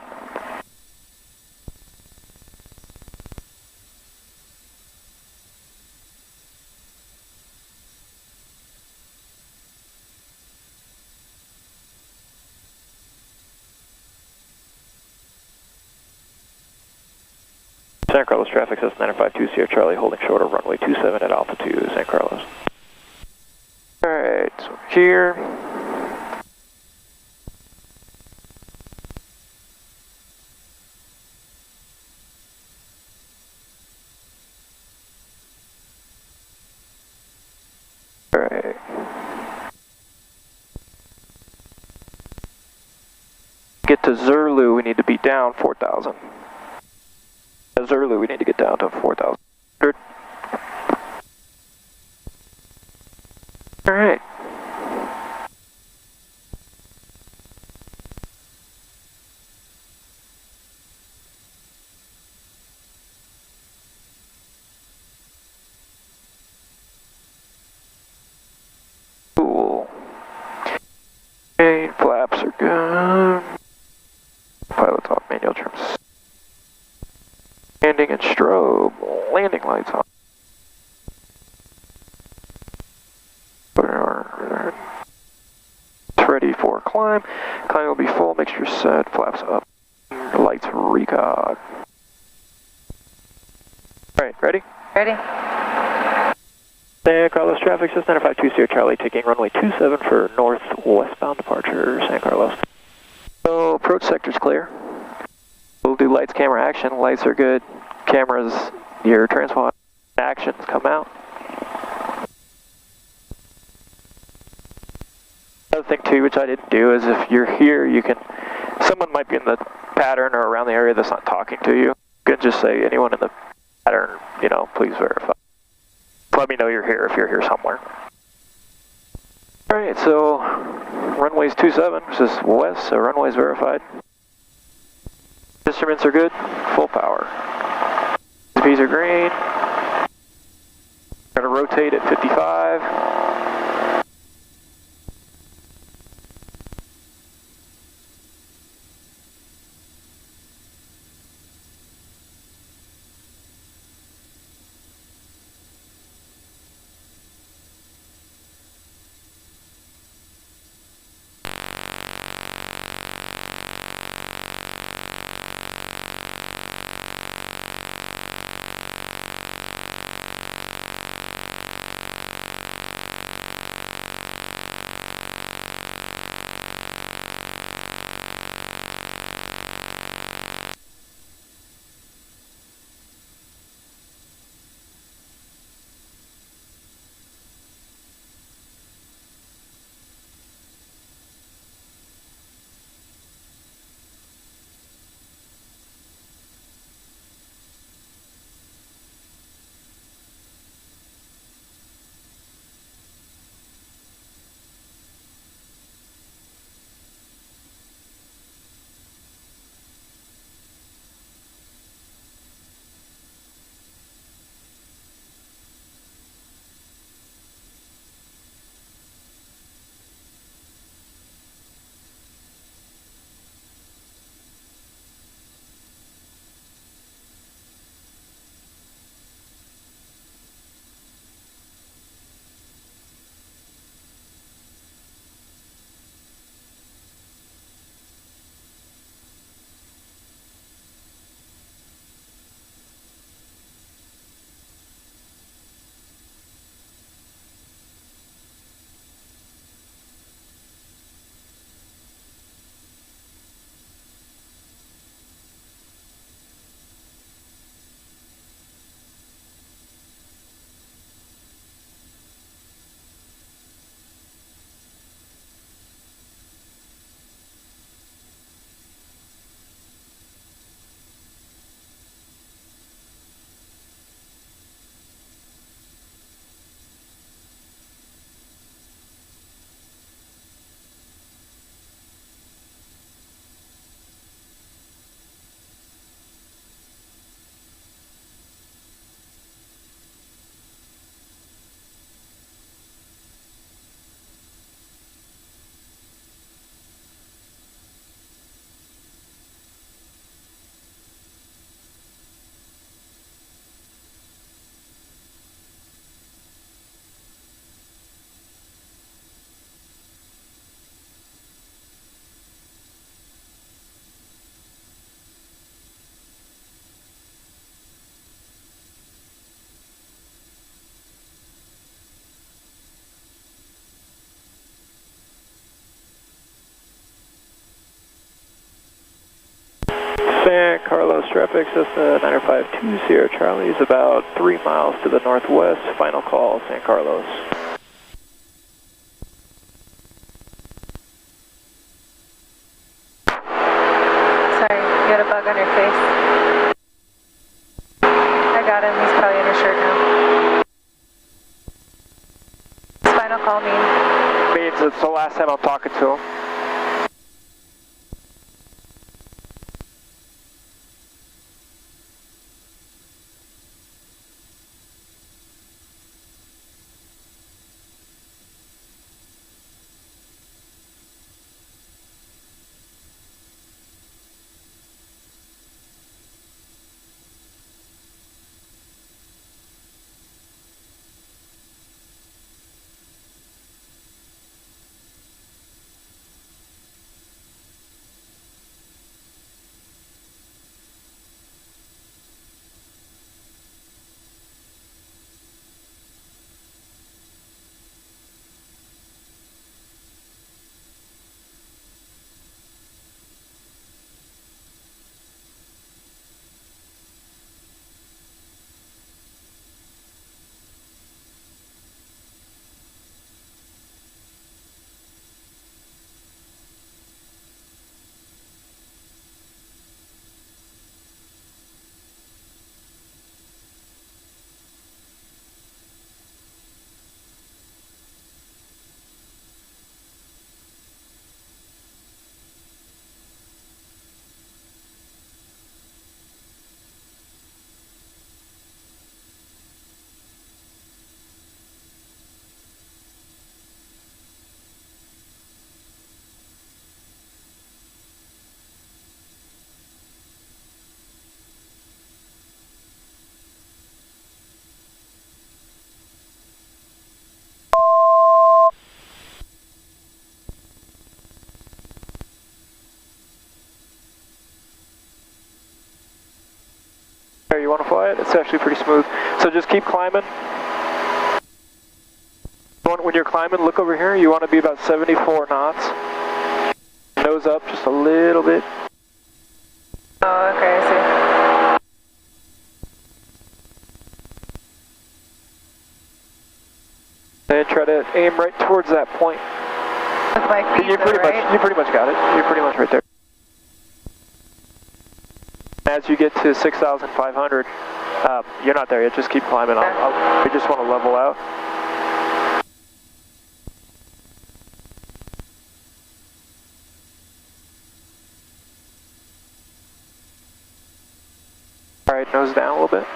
San Carlos traffic says 952 Sierra Charlie holding short of runway 27 at altitude San Carlos. Alright, so here. Alright. Get to Zurlu, we need to be down 4,000. Zurlu, we need to get down to 4,000. Alright. Cool. Okay, flaps are good. Pilot off, manual trims. Landing and strobe, landing lights on. It's ready for climb. Climb will be full, mixture set, flaps up, lights recog. Alright, ready? Ready. San Carlos traffic says 952 Sierra Charlie taking runway 27 for northwestbound departure, San Carlos. So approach sector's clear. We'll do lights, camera, action. Lights are good. Cameras, your transpond actions come out. Another thing too, which I didn't do, is if you're here, you can, someone might be in the pattern or around the area that's not talking to you. You can just say, anyone in the pattern, you know, please verify. Let me know you're here if you're here somewhere. Alright, so runway's 27, which is west, so runway's verified. Instruments are good, full power. Speeds are green. Going to rotate at 55. San Carlos traffic, Cessna 952 Sierra Charlie is about 3 miles to the northwest. Final call, San Carlos. Sorry, you got a bug on your face. I got him, he's probably in his shirt now. What's final call mean? Means it's the last time I'm talking to him. You want to fly it? It's actually pretty smooth. So just keep climbing. When you're climbing, look over here. You want to be about 74 knots. Nose up just a little bit. Oh, okay, I see. And try to aim right towards that point. With my feet, you pretty much got it. You're pretty much right there. As you get to 6,500, you're not there yet. Just keep climbing. We just want to level out. All right, nose down a little bit.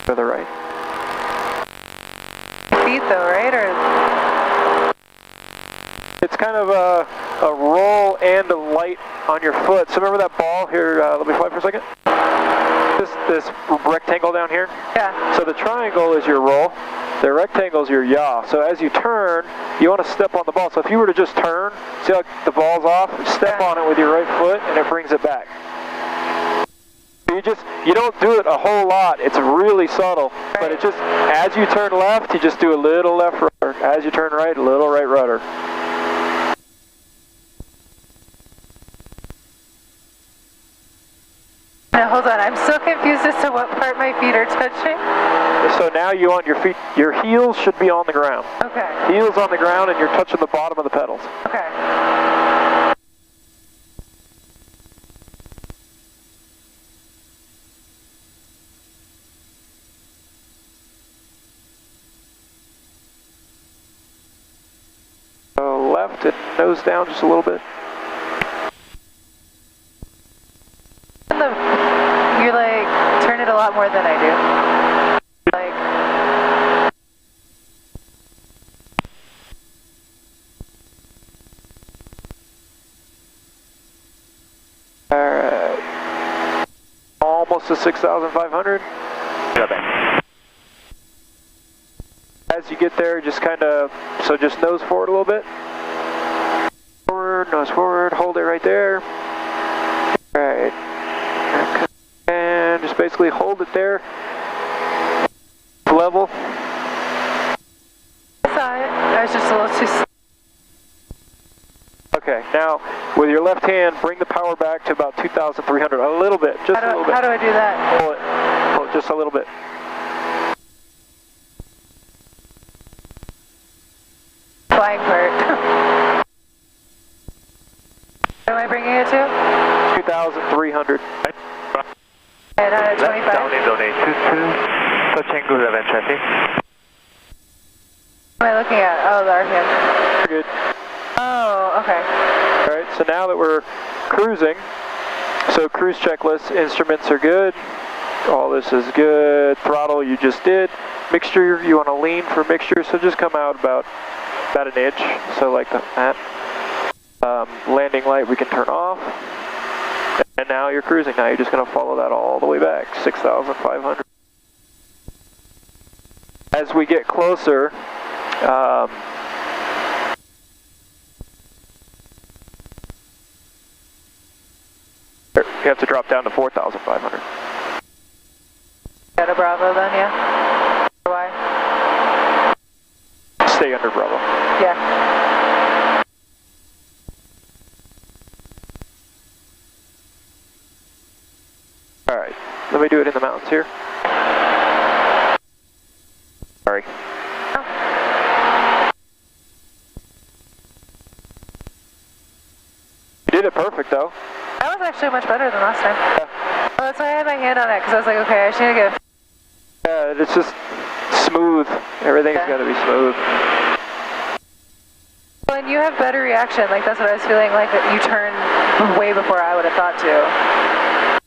To the right. Feet though, right? Or it's kind of a roll and a light on your foot. So remember that ball here? Let me fly for a second. This rectangle down here? Yeah. So the triangle is your roll. The rectangle is your yaw. So as you turn, you want to step on the ball. So if you were to just turn, see how the ball's off? Step on it with your right foot and it brings it back. You don't do it a whole lot. It's really subtle, but it just, as you turn left, you just do a little left rudder. As you turn right, a little right rudder. Now hold on, I'm so confused as to what part my feet are touching. So now you want your feet, your heels should be on the ground. Okay. Heels on the ground and you're touching the bottom of the pedals. Okay. Left and nose down just a little bit. You like turn it a lot more than I do. Like. Alright. Almost to 6,500. As you get there, just kind of, so just nose forward a little bit. Forward, nose forward, hold it right there. Alright. And just basically hold it there. Level. was too slow. Okay, now with your left hand, bring the power back to about 2,300. A little bit, just a little bit. How do I do that? Pull it just a little bit. Flying part. What am I bringing it to? 2,300. And at 25? Down in donate 22. Touching good event traffic. What am I looking at? Oh, the RPM. Good. Oh, okay. Alright, so now that we're cruising, so cruise checklist, instruments are good, all this is good, throttle you just did, mixture, you want to lean for mixture, so just come out about an inch, so like that. Landing light we can turn off, and now you're cruising. Now you're just going to follow that all the way back, 6,500. As we get closer, you have to drop down to 4,500. Got a Bravo then, yeah? Why? Stay under Bravo. Yeah. Alright, let me do it in the mountains here. Sorry. You did it perfect though. That was actually much better than last time. Yeah. Oh, that's why I had my hand on it, because I was like, okay, I should get... Yeah, it's just smooth. Everything's got to be smooth. Well, and you have better reaction. Like, that's what I was feeling like, that you turn way before I would have thought to.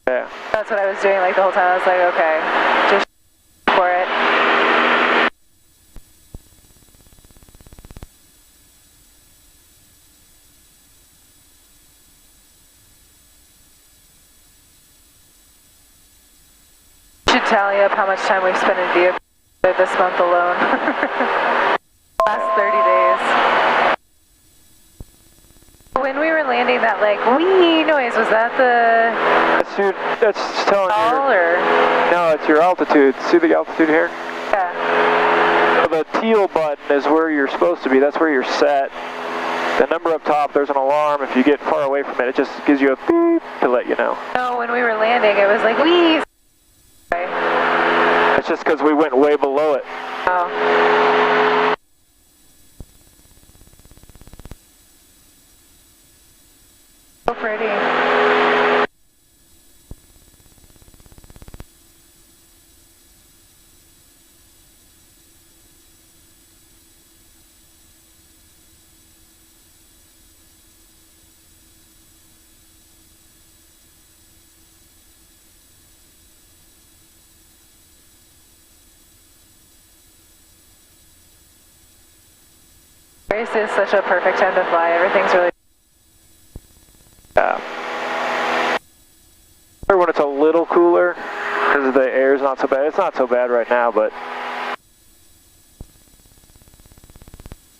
Yeah. That's what I was doing, like, the whole time. I was like, okay, just for it. Should tally up how much time we've spent in vehicle this month alone. Last 30 days. When we were landing, that like wee noise, was that the... That's telling you. Or? No, it's your altitude. See the altitude here? Yeah. So the teal button is where you're supposed to be. That's where you're set. The number up top, there's an alarm. If you get far away from it, it just gives you a beep to let you know. No, when we were landing, it was like wee. It's just because we went way below it. Oh. So pretty. This is such a perfect time to fly. Everything's really... Yeah. When it's a little cooler, because the air is not so bad. It's not so bad right now, but...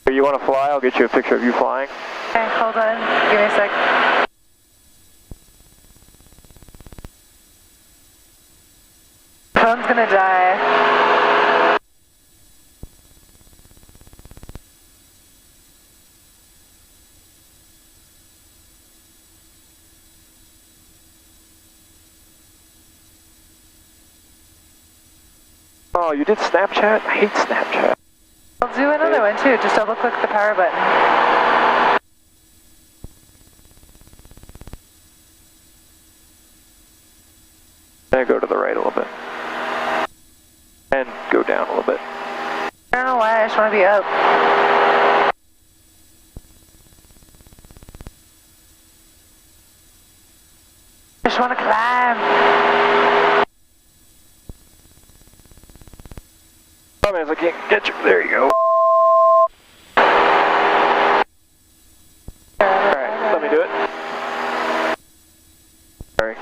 If you want to fly, I'll get you a picture of you flying. Okay, hold on. Give me a sec. Phone's gonna die. Oh, you did Snapchat? I hate Snapchat. I'll do another one too. Just double click the power button. Then go to the right a little bit. And go down a little bit. I don't know why, I just want to be up. I just want to climb. Oh man, I can't get you. There you go. Alright, let me do it. Sorry.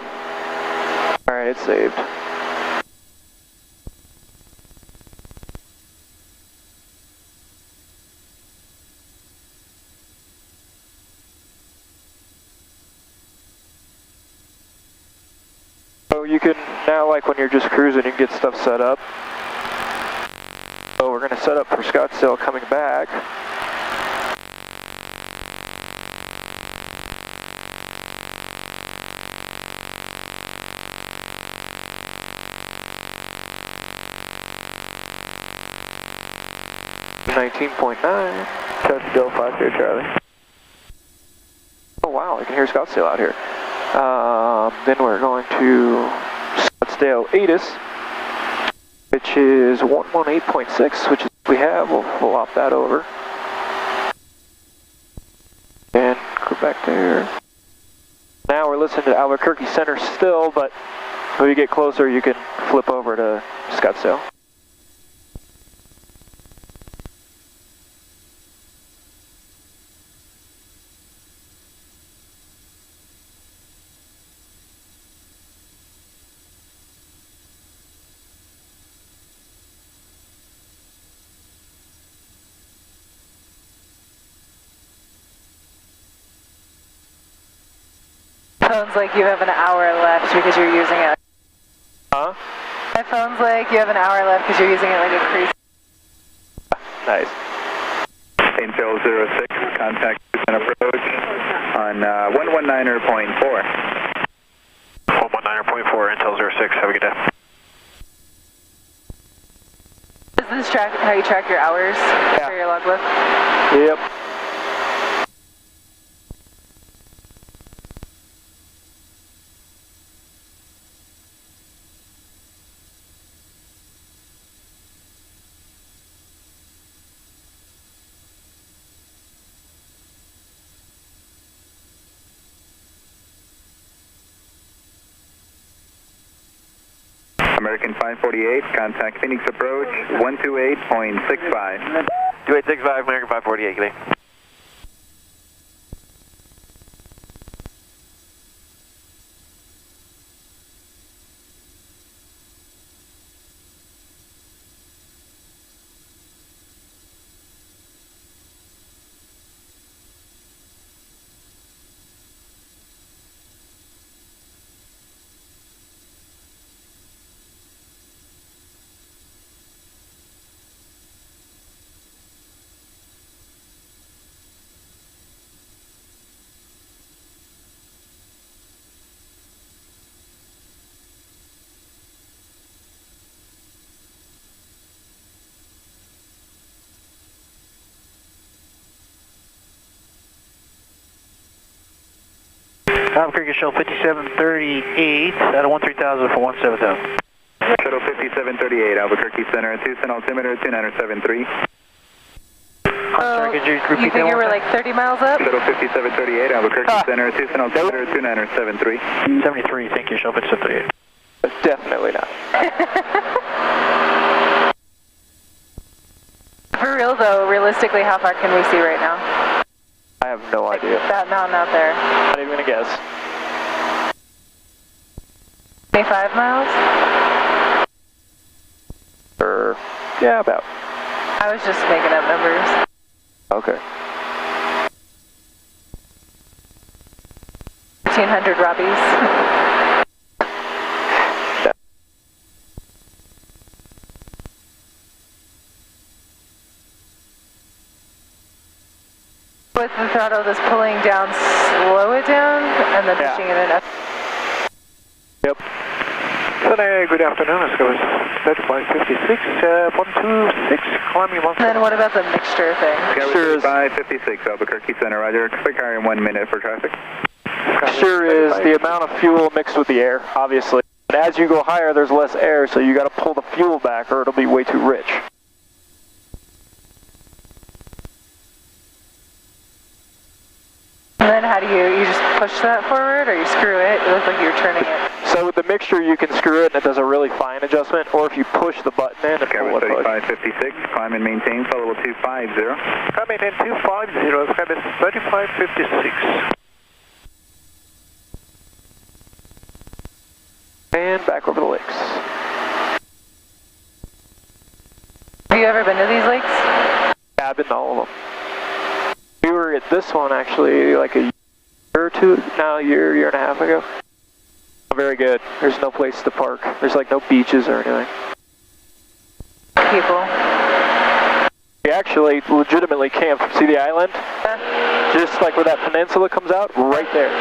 Alright, it's saved. So you can, now like when you're just cruising, you can get stuff set up. So we're going to set up for Scottsdale coming back. 19.9. Scottsdale 5 Sierra Charlie. Oh wow, I can hear Scottsdale out here. Then we're going to Scottsdale ATIS, which is 118.6, which is we have. We'll flop that over. And go back there. Now we're listening to Albuquerque Center still, but when you get closer, you can flip over to Scottsdale. Sounds like you have an hour left because you're using it. Huh? My phone's like you have an hour left because you're using it like a crazy. Nice. Intel 06, contact and approach on 119.4. 119.4, Intel 06, have a good day. Is this track how you track your hours for your logbook? Yep. American 548, contact Phoenix approach 128.65. 2865, American 548, good day. Albuquerque Shuttle 5738 out of 13,000 for 170. Shuttle 5738, Albuquerque Center, Tucson altimeter 2973. Sorry, could you repeat you think you were like 30 miles up? Shuttle 5738, Albuquerque Center, Tucson altimeter 2973. 73, thank you, Shuttle 5738. Definitely not. For real though, realistically, how far can we see right now? I have no idea. That mountain out there. Not even gonna guess. 25 miles? Yeah, about. I was just making up numbers. Okay. 1,500 Robbies. With the throttle just pulling down, slow it down, and then pushing it in up. Yep. Sunday, good afternoon. Let's go with 3556, 126, climbing 1. Then what about the mixture thing? Mixture is 556, Albuquerque Center, Roger. Quick hire in 1 minute for traffic. Mixture is the amount of fuel mixed with the air, obviously. And as you go higher, there's less air, so you got to pull the fuel back or it'll be way too rich. And then how do you just push that forward or you screw it? It looks like you're turning it. So with the mixture, you can screw it and it does a really fine adjustment, or if you push the button in and pull it 3556, climb and maintain, flight level 250. Climb and maintain 250, climb and 3556. And back over the lakes. Have you ever been to these lakes? Yeah, I've been to all of them. We were at this one actually like a year or two, now a year and a half ago. Very good. There's no place to park. There's like no beaches or anything. People. We actually legitimately camped. See the island? Just like where that peninsula comes out, right there.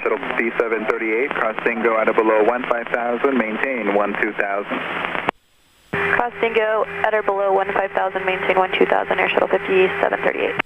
Shuttle 5738, cross Dingo at or below 15,000, maintain 12,000. Cross Dingo at or below 15,000, maintain 12,000, Air Shuttle 5738.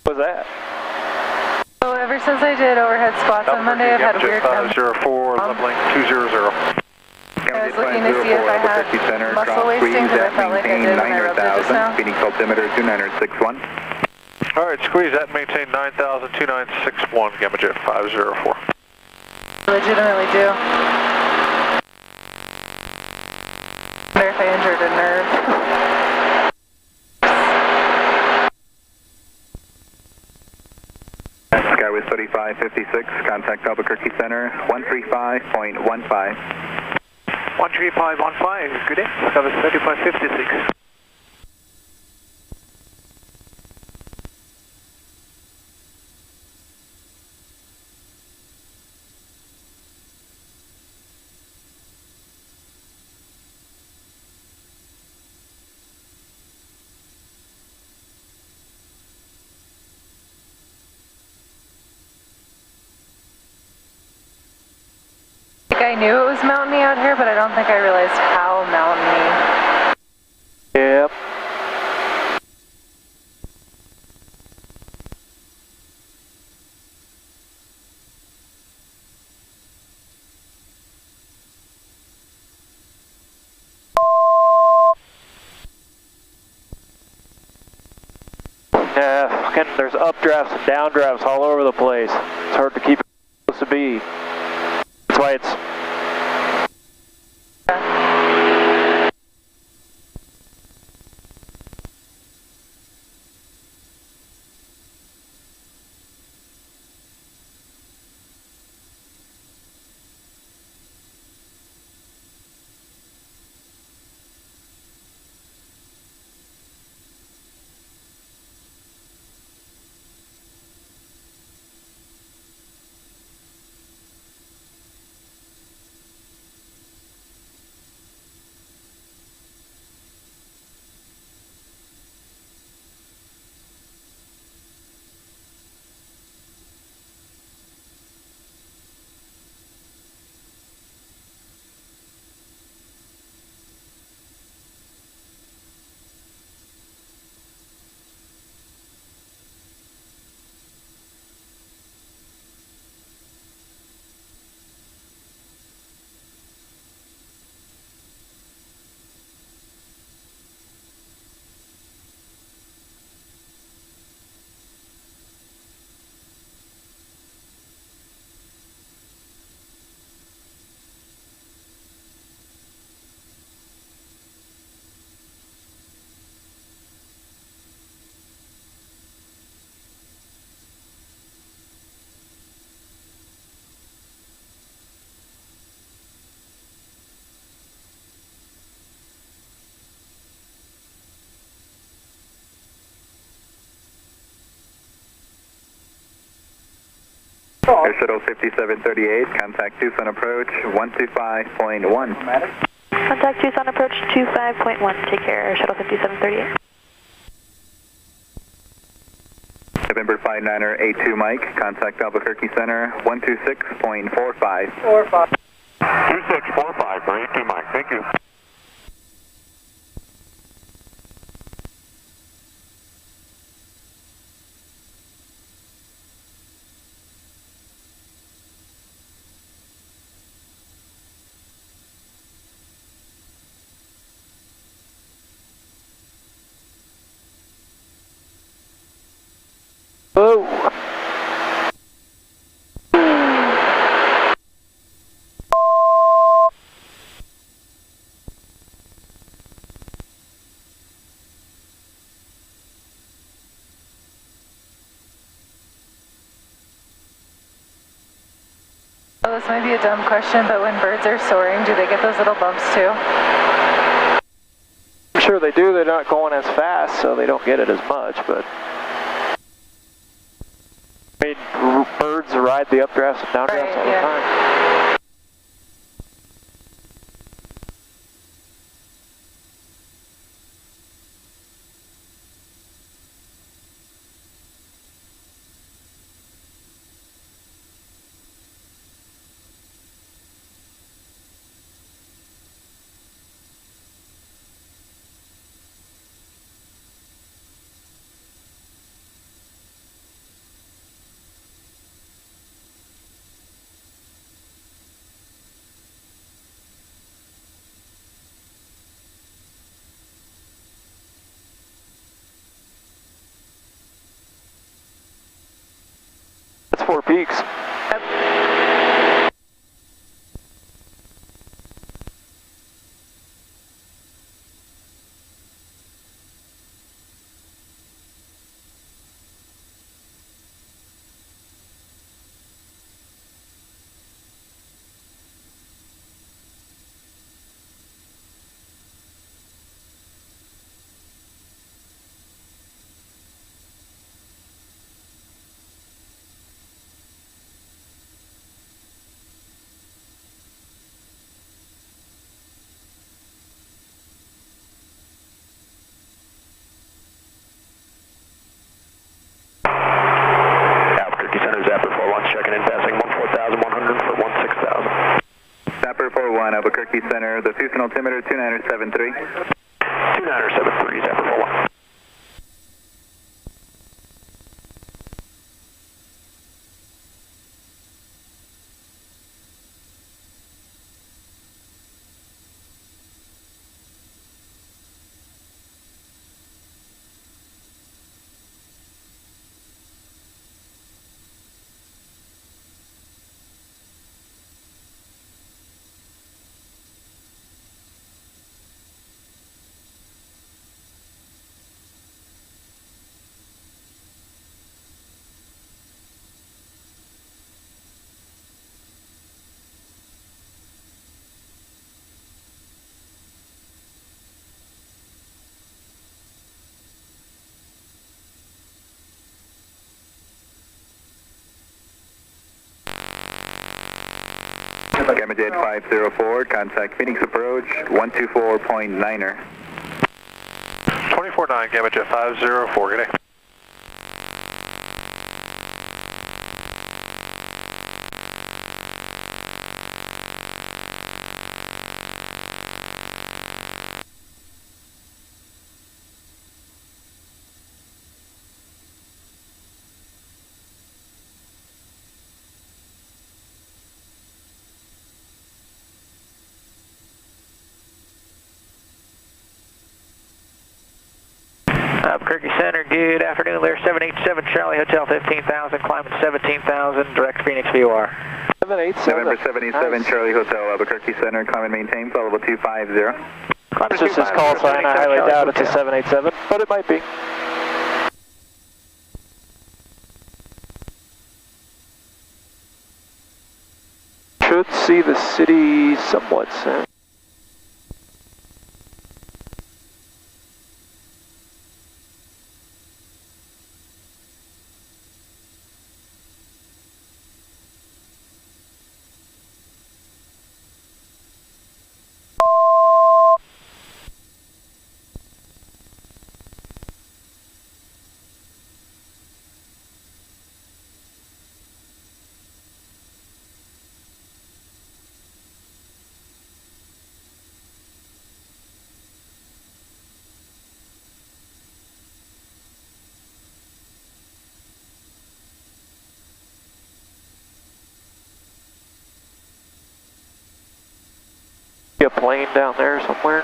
What was that? So ever since I did overhead squats on Monday, I've had weird times. 04, leveling 200. I was looking to see if I had muscle wasting because I felt like I did when I rubbed it just now. Phoenix altimeter 2961. All right, squeeze that, maintain 9,000, 2961, Gamma Jet 504. Legitimately do. Wonder if I injured a nerve. Skyway 3556, contact Albuquerque Center 135.15. 13515, good day. Skyway 3556. I knew it was mountainy out here, but I don't think I realized how mountainy. Yep. Yeah, fucking, there's updrafts and downdrafts all over the place. It's hard to keep it supposed to be. That's why it's Air Shuttle 5738, contact Tucson approach 125.1. Contact Tucson approach 25.1. Take care, Air Shuttle 5738. November 59er A2 Mike, contact Albuquerque Center 126.45. 2645 for A2 Mike, thank you. oh. this might be a dumb question, but when birds are soaring, do they get those little bumps too? I'm sure they do. They're not going as fast, so they don't get it as much, but I mean, birds ride the updrafts and downdrafts all the time. That's 4 peaks. Albuquerque Center, the Tucson altimeter 2973. 2973, Zephyr 41. Gamma Jet 504, contact Phoenix approach, 124.9er. 24-9, Gamma Jet 504, good day. Albuquerque Center, good afternoon there, 787 Charlie Hotel 15,000, climbing 17,000, direct Phoenix VOR. 787. November 77 nice. Charlie Hotel, Albuquerque Center, climb and maintain, followable 250. It's just his call sign, I highly doubt it's a 787, but it might be. Should see the city somewhat soon. A plane down there somewhere.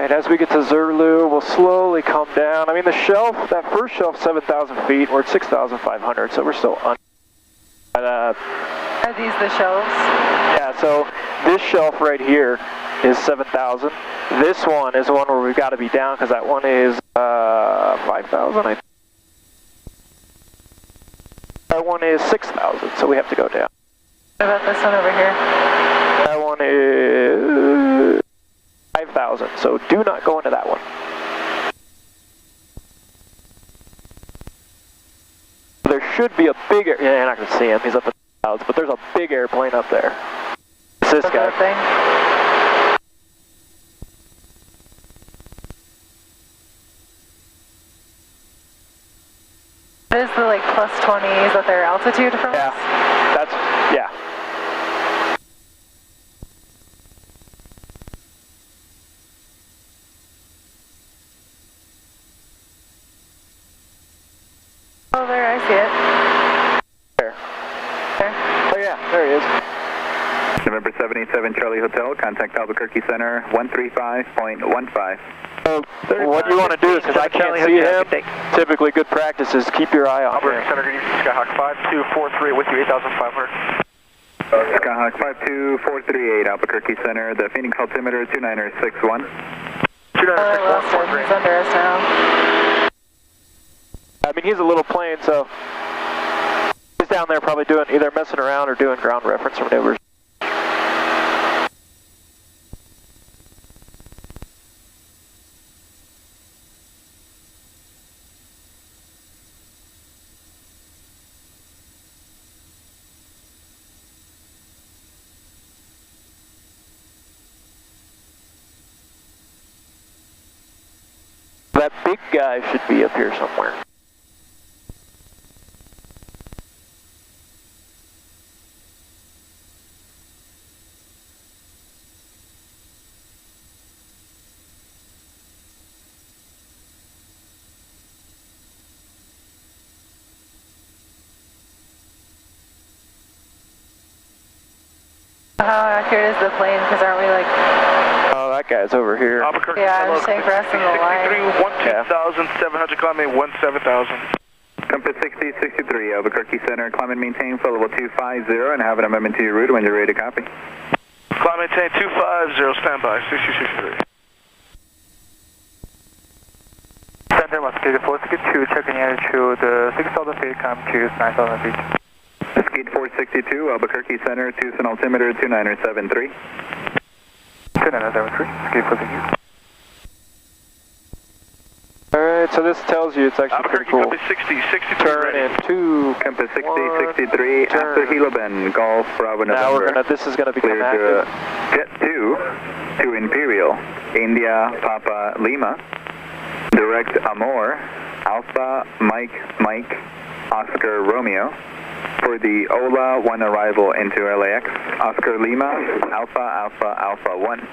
Alright, as we get to Zulu, we'll slowly come down. I mean, the shelf, that first shelf, 7,000 feet, we're at 6,500, so we're still under. Are these the shelves? Yeah, so this shelf right here is 7,000. This one is the one where we've got to be down, because that one is 5,000, I think. That one is 6,000, so we have to go down. What about this one over here? That one is 5,000, so do not go into that one. There should be a big, yeah, you're not going to see him, he's up in the clouds, but there's a big airplane up there. It's this guy. Thing? What is the like plus 20? Is that their altitude from Yeah, us? that's, yeah. Oh, there, I see it. There. Oh yeah, there he is. November 787 Charlie Hotel, contact Albuquerque Center 135.15. What you want to do is, because I can't see him, typically good practice is keep your eye on him. Albuquerque Center, good evening, Skyhawk 5243 with you, 8,500. Skyhawk 52438, Albuquerque Center, the Phoenix altimeter 29061. 29061, he's under us now. I mean, he's a little plane, so he's down there probably doing either messing around or doing ground reference maneuvers. That big guy should be up here somewhere. How accurate is the plane? Because aren't we like... Oh, that guy's over here. Albuquerque, yeah, I'm just saying for us in the line. 2,700, climbing 17,000. Compass 6063, Albuquerque Center, climb and maintain flow level 250, and have an amendment to your route when you're ready to copy. Climb and maintain 250, standby, 6063. Center, Mosquito 462, checking altitude 6,000 feet, climb to 9,000 feet. Skate 462, Albuquerque Center, Tucson altimeter 29073. 29073, Skate 462. Alright, so this tells you it's actually pretty cool. Compass 60, 63 Turn ready. in 2, Compass 60, 63, after Hilo Bend, Golf, Bravo, November. now we're gonna, this is gonna become clear active. to Jet 2 to Imperial, India, Papa, Lima, direct Amor, Alpha, Mike, Oscar, Romeo, for the Ola 1 arrival into LAX, Oscar Lima, Alpha 1.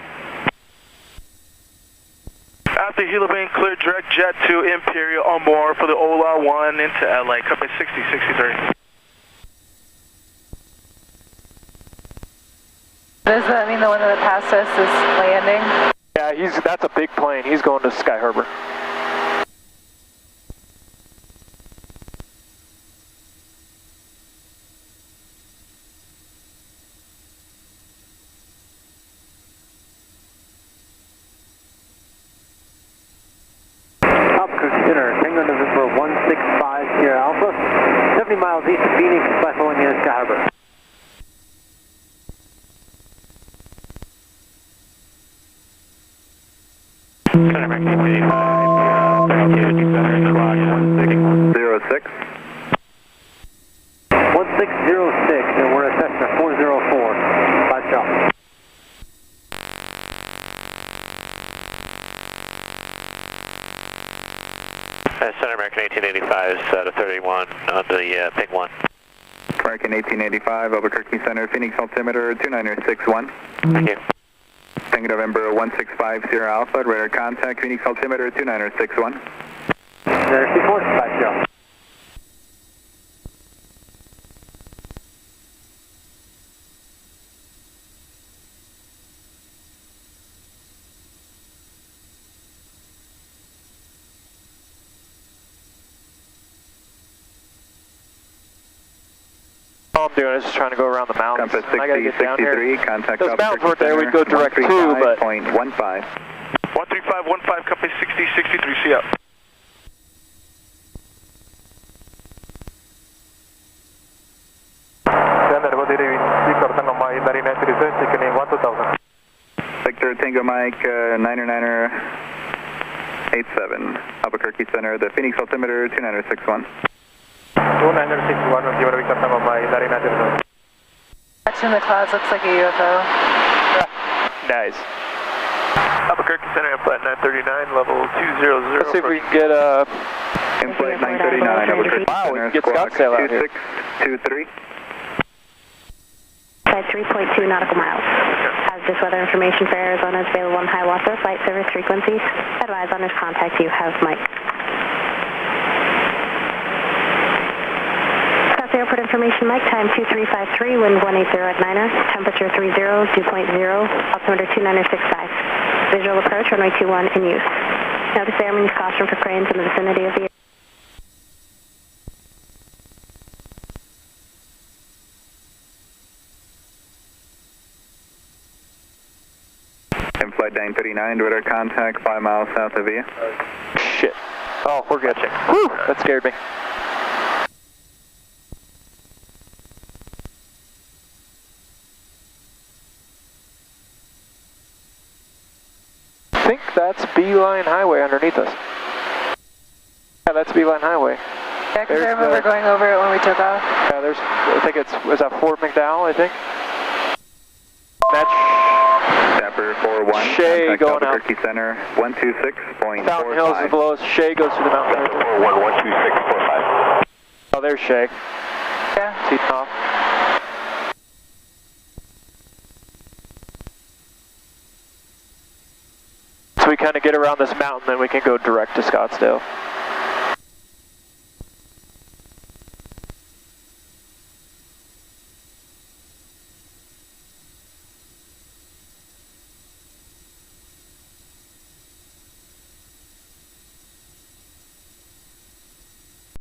After Hilo Bend, clear direct jet to Imperial on board for the Ola 1 into LA, compass 60, 63. Does that mean the one that passed us is landing? Yeah, that's a big plane. He's going to Sky Harbor. November 165 Sierra Alpha, 70 miles east of Phoenix, platform near Sky Harbor. Center, Max 85, 32, center, clock, 1606. 1606, and we're at Cessna 404, 5 shot. Center American 1885 out of 31 on the ping 1. American 1885, Albuquerque Center, Phoenix altimeter 29061. Thank you. Tango November 165 Sierra Alpha, radar contact, Phoenix altimeter 29061. Radar 64, 5 shot. all I'm doing is just trying to go around the mountains. Compass I gotta get down here. 6063, contact Those mountains weren't there, we'd go direct too, but... 135.15. 13515, copy 6063, see ya. Victor Tango Mike, 99er 87, Albuquerque Center, the Phoenix altimeter 2961. 2961, Victor Tango Mike, 99er. Watching the clouds looks like a UFO. Nice. Albuquerque Center, flight 939, level 200. Let's see if we can get in flight 939, Albuquerque wow, we Center, can get Scottsdale out here. 2623. 3.2 nautical miles. Hazardous weather information for Arizona is available on Hiawatha flight service frequencies. Advise on this contact you have Mike. Scottsdale Airport information, Mike, time 2353, wind 180 at 9er, temperature 30, dew point 0, altimeter 2965. Visual approach, runway 21 in use. Notice airmen use caution for cranes in the vicinity of the In flight 939, radar contact 5 miles south of you. Shit. Oh, we're good. Whew, that scared me. I think that's Beeline Highway underneath us. Yeah, that's Beeline Highway. Yeah, because I remember going over it when we took off. Yeah, there's, I think it's, was that Fort McDowell, I think? That's Dapper 41, Shea contact going Albuquerque Center, 126.45. Fountain Hills is below us. Shea goes through the mountain. 41, 126.45. Oh, there's Shea. Yeah. Seat off. So we kind of get around this mountain, then we can go direct to Scottsdale.